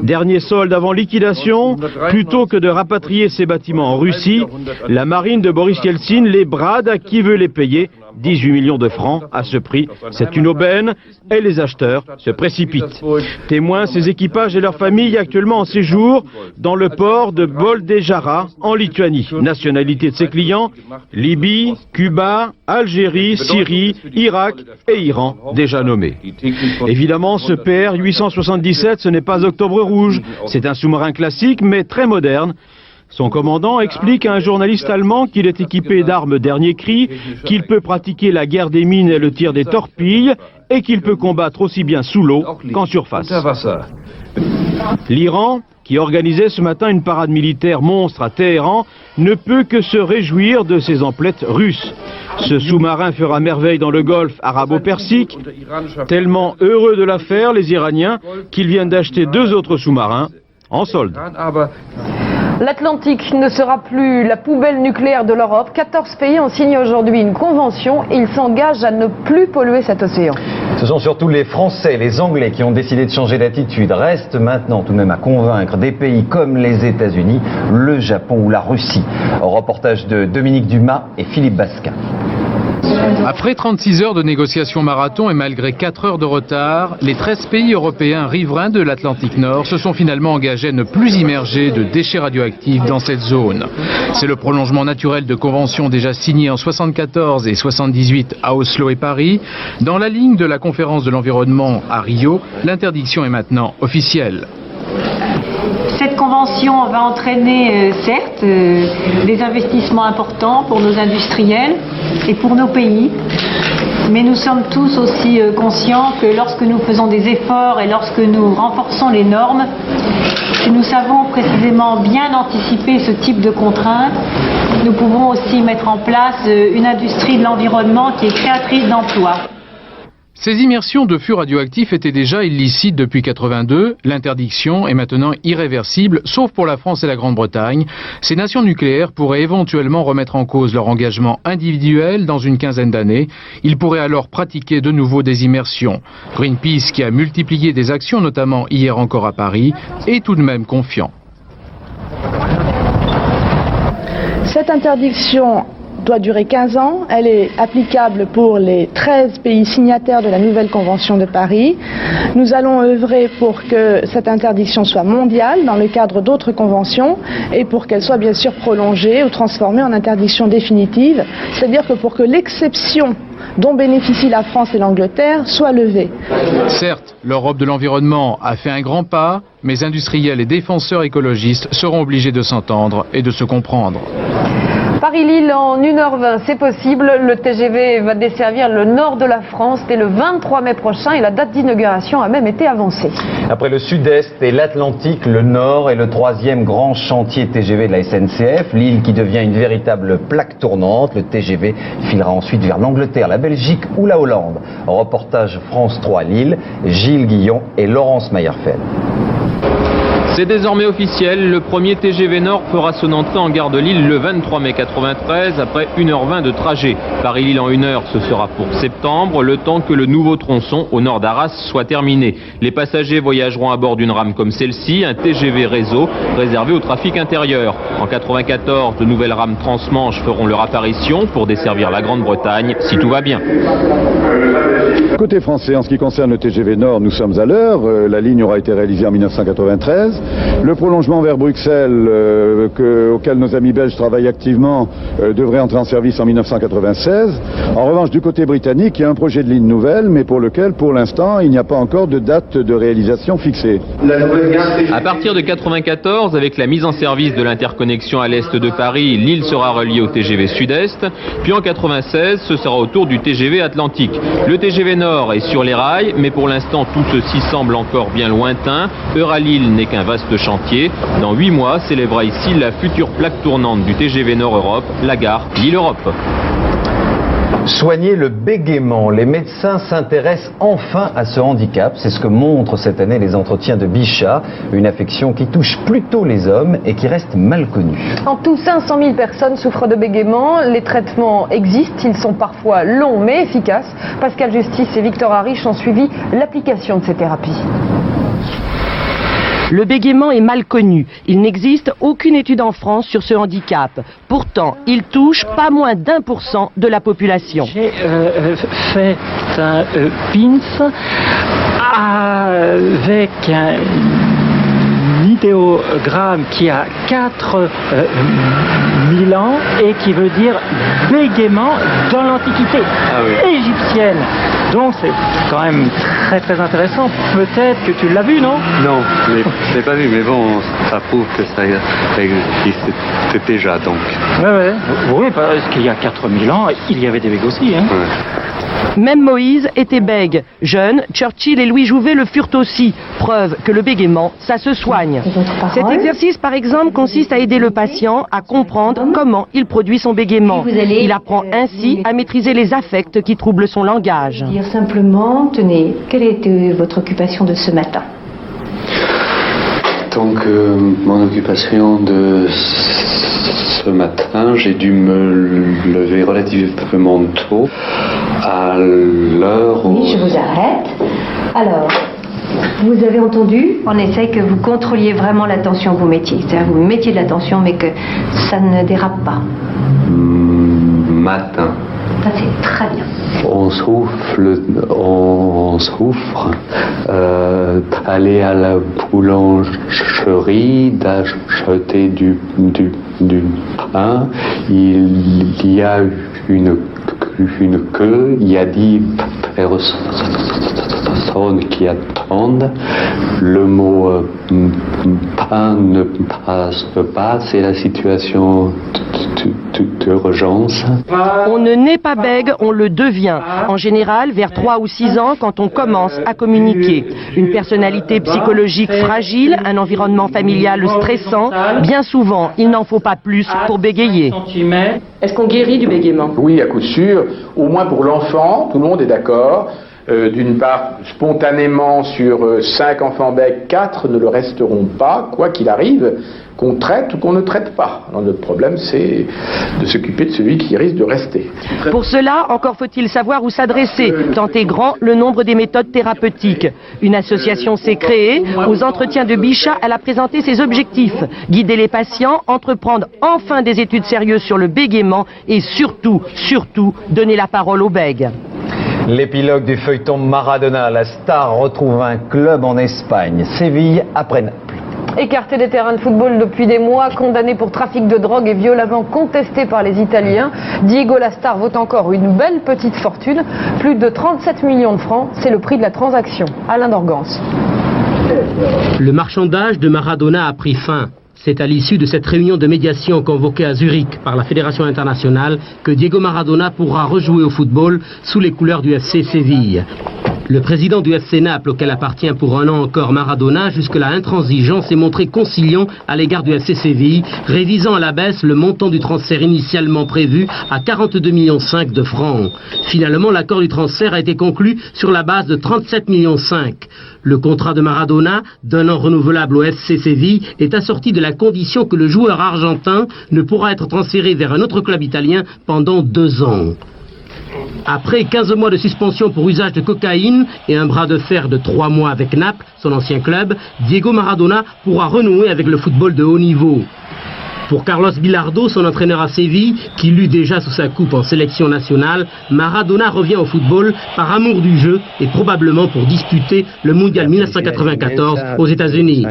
Dernier solde avant liquidation, plutôt que de rapatrier ces bâtiments en Russie, la marine de Boris Yeltsin les brade à qui veut les payer. 18 millions de francs à ce prix, c'est une aubaine et les acheteurs se précipitent. Témoins ces équipages et leurs familles actuellement en séjour dans le port de Boldejara en Lituanie. Nationalité de ses clients, Libye, Cuba, Algérie, Syrie, Irak et Iran déjà nommés. Évidemment, ce PR 877, ce n'est pas Octobre Rouge, c'est un sous-marin classique mais très moderne. Son commandant explique à un journaliste allemand qu'il est équipé d'armes dernier cri, qu'il peut pratiquer la guerre des mines et le tir des torpilles, et qu'il peut combattre aussi bien sous l'eau qu'en surface. L'Iran, qui organisait ce matin une parade militaire monstre à Téhéran, ne peut que se réjouir de ces emplettes russes. Ce sous-marin fera merveille dans le golfe arabo-persique, tellement heureux de l'affaire, les Iraniens, qu'ils viennent d'acheter 2 autres sous-marins en solde. L'Atlantique ne sera plus la poubelle nucléaire de l'Europe. 14 pays ont signé aujourd'hui une convention et ils s'engagent à ne plus polluer cet océan. Ce sont surtout les Français, les Anglais qui ont décidé de changer d'attitude. Reste maintenant tout de même à convaincre des pays comme les États-Unis, le Japon ou la Russie. Reportage de Dominique Dumas et Philippe Basquin. Après 36 heures de négociations marathon et malgré 4 heures de retard, les 13 pays européens riverains de l'Atlantique Nord se sont finalement engagés à ne plus immerger de déchets radioactifs dans cette zone. C'est le prolongement naturel de conventions déjà signées en 74 et 78 à Oslo et Paris. Dans la ligne de la conférence de l'environnement à Rio, l'interdiction est maintenant officielle. Cette convention va entraîner, certes, des investissements importants pour nos industriels et pour nos pays. Mais nous sommes tous aussi conscients que lorsque nous faisons des efforts et lorsque nous renforçons les normes, si nous savons précisément bien anticiper ce type de contraintes, nous pouvons aussi mettre en place une industrie de l'environnement qui est créatrice d'emplois. Ces immersions de fûts radioactifs étaient déjà illicites depuis 82. L'interdiction est maintenant irréversible, sauf pour la France et la Grande-Bretagne. Ces nations nucléaires pourraient éventuellement remettre en cause leur engagement individuel dans une quinzaine d'années. Ils pourraient alors pratiquer de nouveau des immersions. Greenpeace, qui a multiplié des actions, notamment hier encore à Paris, est tout de même confiant. Cette interdiction doit durer 15 ans. Elle est applicable pour les 13 pays signataires de la nouvelle Convention de Paris. Nous allons œuvrer pour que cette interdiction soit mondiale dans le cadre d'autres conventions et pour qu'elle soit bien sûr prolongée ou transformée en interdiction définitive. C'est-à-dire que pour que l'exception dont bénéficient la France et l'Angleterre soit levée. Certes, l'Europe de l'environnement a fait un grand pas, mais industriels et défenseurs écologistes seront obligés de s'entendre et de se comprendre. Paris-Lille en 1h20, c'est possible. Le TGV va desservir le nord de la France dès le 23 mai prochain et la date d'inauguration a même été avancée. Après le sud-est et l'Atlantique, le nord est le troisième grand chantier TGV de la SNCF. Lille qui devient une véritable plaque tournante. Le TGV filera ensuite vers l'Angleterre, la Belgique ou la Hollande. Reportage France 3 Lille, Gilles Guillon et Laurence Mayerfeld. C'est désormais officiel, le premier TGV Nord fera son entrée en gare de Lille le 23 mai 93 après 1h20 de trajet. Paris-Lille en 1 heure, ce sera pour septembre, le temps que le nouveau tronçon au nord d'Arras soit terminé. Les passagers voyageront à bord d'une rame comme celle-ci, un TGV réseau réservé au trafic intérieur. En 94, de nouvelles rames transmanche feront leur apparition pour desservir la Grande-Bretagne si tout va bien. Côté français, en ce qui concerne le TGV Nord, nous sommes à l'heure. La ligne aura été réalisée en 1993. Le prolongement vers Bruxelles, auquel nos amis belges travaillent activement, devrait entrer en service en 1996. En revanche, du côté britannique, il y a un projet de ligne nouvelle, mais pour lequel, pour l'instant, il n'y a pas encore de date de réalisation fixée. À partir de 94, avec la mise en service de l'interconnexion à l'est de Paris, Lille sera reliée au TGV Sud-Est. Puis en 96, ce sera au tour du TGV Atlantique. Le TGV Nord est sur les rails, mais pour l'instant, tout ceci semble encore bien lointain. Euralille n'est qu'un vaste chantier. Dans 8 mois, s'élèvera ici la future plaque tournante du TGV Nord-Europe, la gare Lille-Europe. Soigner le bégaiement. Les médecins s'intéressent enfin à ce handicap. C'est ce que montrent cette année les entretiens de Bichat, une affection qui touche plutôt les hommes et qui reste mal connue. En tout, 500 000 personnes souffrent de bégaiement. Les traitements existent, ils sont parfois longs mais efficaces. Pascal Justice et Victor Harish ont suivi l'application de ces thérapies. Le bégaiement est mal connu. Il n'existe aucune étude en France sur ce handicap. Pourtant, il touche pas moins d'1% de la population. J'ai fait un PINS avec un idéogramme qui a 4000 ans et qui veut dire bégaiement dans l'Antiquité égyptienne. Donc c'est quand même très très intéressant. Peut-être que tu l'as vu, non? Non, je ne l'ai pas vu, mais bon, ça prouve que ça existe déjà donc. Oui, parce qu'il y a 4000 ans, il y avait des bègues aussi. Hein. Ouais. Même Moïse était bègue. Jeune, Churchill et Louis Jouvet le furent aussi. Preuve que le bégaiement, ça se soigne. Cet exercice, par exemple, consiste à aider le patient à comprendre comment il produit son bégaiement. Il apprend ainsi à maîtriser les affects qui troublent son langage. Dire simplement, tenez, quelle était votre occupation de ce matin? Donc, mon occupation de ce matin, j'ai dû me lever relativement tôt, à l'heure où... Oui, je vous arrête. Alors, vous avez entendu, on essaie que vous contrôliez vraiment l'attention que vous mettiez. C'est-à-dire que vous mettiez de l'attention, mais que ça ne dérape pas. Matin. Ça, c'est très bien. On souffre d'aller à la boulangerie, d'acheter du pain. Il y a une queue, il y a 10 personnes qui attendent. Le mot pain ne passe pas, c'est la situation d'urgence. On ne naît pas bègue, on le devient. En général, vers 3 ou 6 ans, quand on commence à communiquer. Une personnalité psychologique fragile, un environnement familial stressant. Bien souvent, il n'en faut pas plus pour bégayer. Est-ce qu'on guérit du bégaiement? Oui, à coup sûr. Au moins pour l'enfant, tout le monde est d'accord. D'une part, spontanément, sur 5 enfants bègues, 4 ne le resteront pas, quoi qu'il arrive, qu'on traite ou qu'on ne traite pas. Alors, notre problème, c'est de s'occuper de celui qui risque de rester. Pour cela, encore faut-il savoir où s'adresser, tant est grand le nombre des méthodes thérapeutiques. Une association s'est créée. Aux entretiens de Bichat, elle a présenté ses objectifs. Guider les patients, entreprendre enfin des études sérieuses sur le bégaiement et surtout, donner la parole aux bègues. L'épilogue du feuilleton Maradona, la star retrouve un club en Espagne, Séville après Naples. Écarté des terrains de football depuis des mois, condamné pour trafic de drogue et violemment contesté par les Italiens, Diego Lastar vaut encore une belle petite fortune. Plus de 37 millions de francs, c'est le prix de la transaction. Alain Dorgance. Le marchandage de Maradona a pris fin. C'est à l'issue de cette réunion de médiation convoquée à Zurich par la Fédération internationale que Diego Maradona pourra rejouer au football sous les couleurs du FC Séville. Le président du FC Naples, auquel appartient pour un an encore Maradona, jusque-là intransigeant, s'est montré conciliant à l'égard du FC Séville, révisant à la baisse le montant du transfert initialement prévu à 42,5 millions de francs. Finalement, l'accord du transfert a été conclu sur la base de 37,5 millions. Le contrat de Maradona, d'un an renouvelable au FC Séville, est assorti de la condition que le joueur argentin ne pourra être transféré vers un autre club italien pendant 2 ans. Après 15 mois de suspension pour usage de cocaïne et un bras de fer de 3 mois avec Naples, son ancien club, Diego Maradona pourra renouer avec le football de haut niveau. Pour Carlos Bilardo, son entraîneur à Séville, qui l'eut déjà sous sa coupe en sélection nationale, Maradona revient au football par amour du jeu et probablement pour disputer le Mondial 1994 aux États-Unis.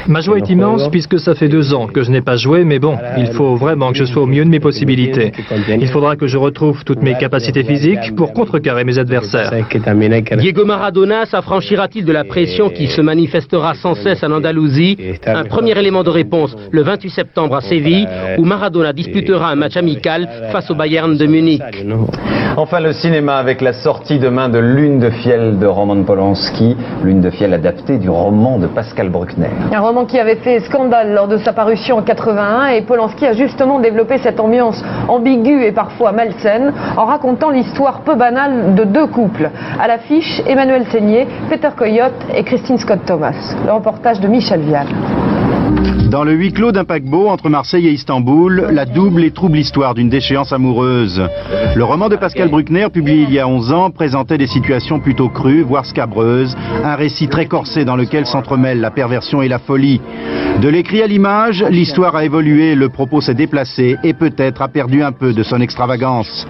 Ma joie est immense puisque ça fait 2 ans que je n'ai pas joué, mais bon, il faut vraiment que je sois au mieux de mes possibilités. Il faudra que je retrouve toutes mes capacités physiques pour contrecarrer mes adversaires. Diego Maradona s'affranchira-t-il de la pression qui se manifestera sans cesse en Andalousie? Un premier élément de réponse le 28 septembre à Séville, où Maradona disputera un match amical face au Bayern de Munich. Enfin, le cinéma avec la sortie demain de Lune de fiel de Roman Polanski, Lune de fiel adaptée du roman de Pascal Bruckner. Un roman qui avait fait scandale lors de sa parution en 81, et Polanski a justement développé cette ambiance ambiguë et parfois malsaine en racontant l'histoire peu banale de 2 couples. À l'affiche, Emmanuel Seigné, Peter Coyote et Christine Scott Thomas. Le reportage de Michel Vial. Dans le huis clos d'un paquebot entre Marseille et Istanbul, la double et trouble histoire d'une déchéance amoureuse. Le roman de Pascal Bruckner, publié il y a 11 ans, présentait des situations plutôt crues, voire scabreuses, un récit très corsé dans lequel s'entremêlent la perversion et la folie. De l'écrit à l'image, l'histoire a évolué, le propos s'est déplacé et peut-être a perdu un peu de son extravagance.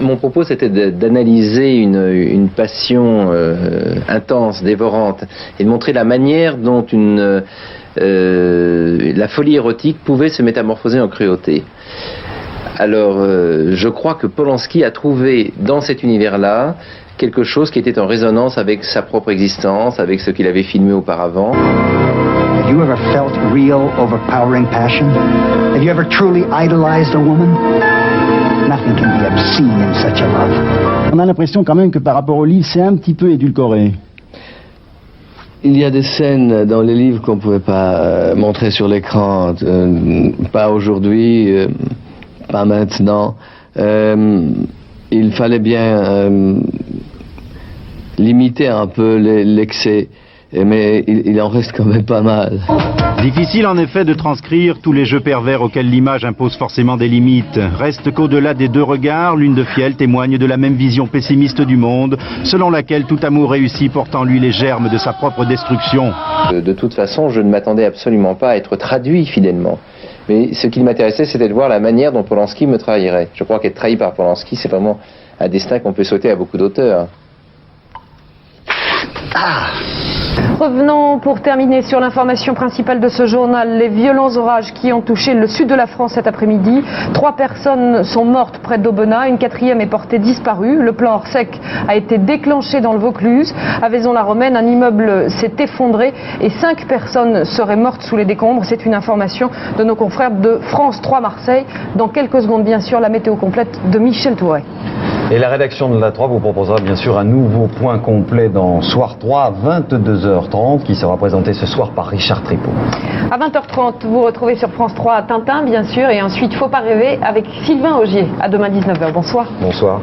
Mon propos, c'était d'analyser une passion intense, dévorante, et de montrer la manière dont la folie érotique pouvait se métamorphoser en cruauté. Alors, je crois que Polanski a trouvé dans cet univers-là quelque chose qui était en résonance avec sa propre existence, avec ce qu'il avait filmé auparavant. Have you ever felt real, overpowering passion? Have you ever truly idolized a woman? Nothing can be obscene in such a love. On a l'impression quand même que par rapport au livre, c'est un petit peu édulcoré. Il y a des scènes dans les livres qu'on ne pouvait pas montrer sur l'écran, pas aujourd'hui, pas maintenant. Il fallait bien limiter un peu l'excès. Mais il en reste quand même pas mal. Difficile en effet de transcrire tous les jeux pervers auxquels l'image impose forcément des limites. Reste qu'au-delà des deux regards, Lune de Fiel témoigne de la même vision pessimiste du monde, selon laquelle tout amour réussi porte en lui les germes de sa propre destruction. De toute façon, je ne m'attendais absolument pas à être traduit fidèlement. Mais ce qui m'intéressait, c'était de voir la manière dont Polanski me trahirait. Je crois qu'être trahi par Polanski, c'est vraiment un destin qu'on peut souhaiter à beaucoup d'auteurs. Revenons pour terminer sur l'information principale de ce journal, les violents orages qui ont touché le sud de la France cet après-midi. 3 personnes sont mortes près d'Aubenas, une 4e est portée disparue. Le plan Orsec a été déclenché dans le Vaucluse. À Vaison-la-Romaine, un immeuble s'est effondré et 5 personnes seraient mortes sous les décombres. C'est une information de nos confrères de France 3 Marseille. Dans quelques secondes, bien sûr, la météo complète de Michel Touré. Et la rédaction de la 3 vous proposera bien sûr un nouveau point complet dans Soir 3 à 22h30 qui sera présenté ce soir par Richard Tripot. À 20h30, vous retrouvez sur France 3 Tintin bien sûr et ensuite Faut pas rêver avec Sylvain Augier. À demain 19h. Bonsoir. Bonsoir.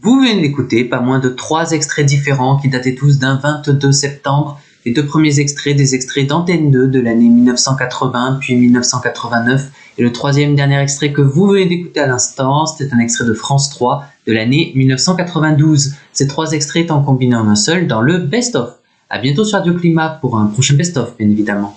Vous venez d'écouter pas moins de 3 extraits différents qui dataient tous d'un 22 septembre. Les 2 premiers extraits, des extraits d'Antenne 2 de l'année 1980 puis 1989. Et le 3e dernier extrait que vous venez d'écouter à l'instant, c'était un extrait de France 3 de l'année 1992. Ces 3 extraits étant combinés en un seul dans le Best of. À bientôt sur Radio Climat pour un prochain Best of, bien évidemment.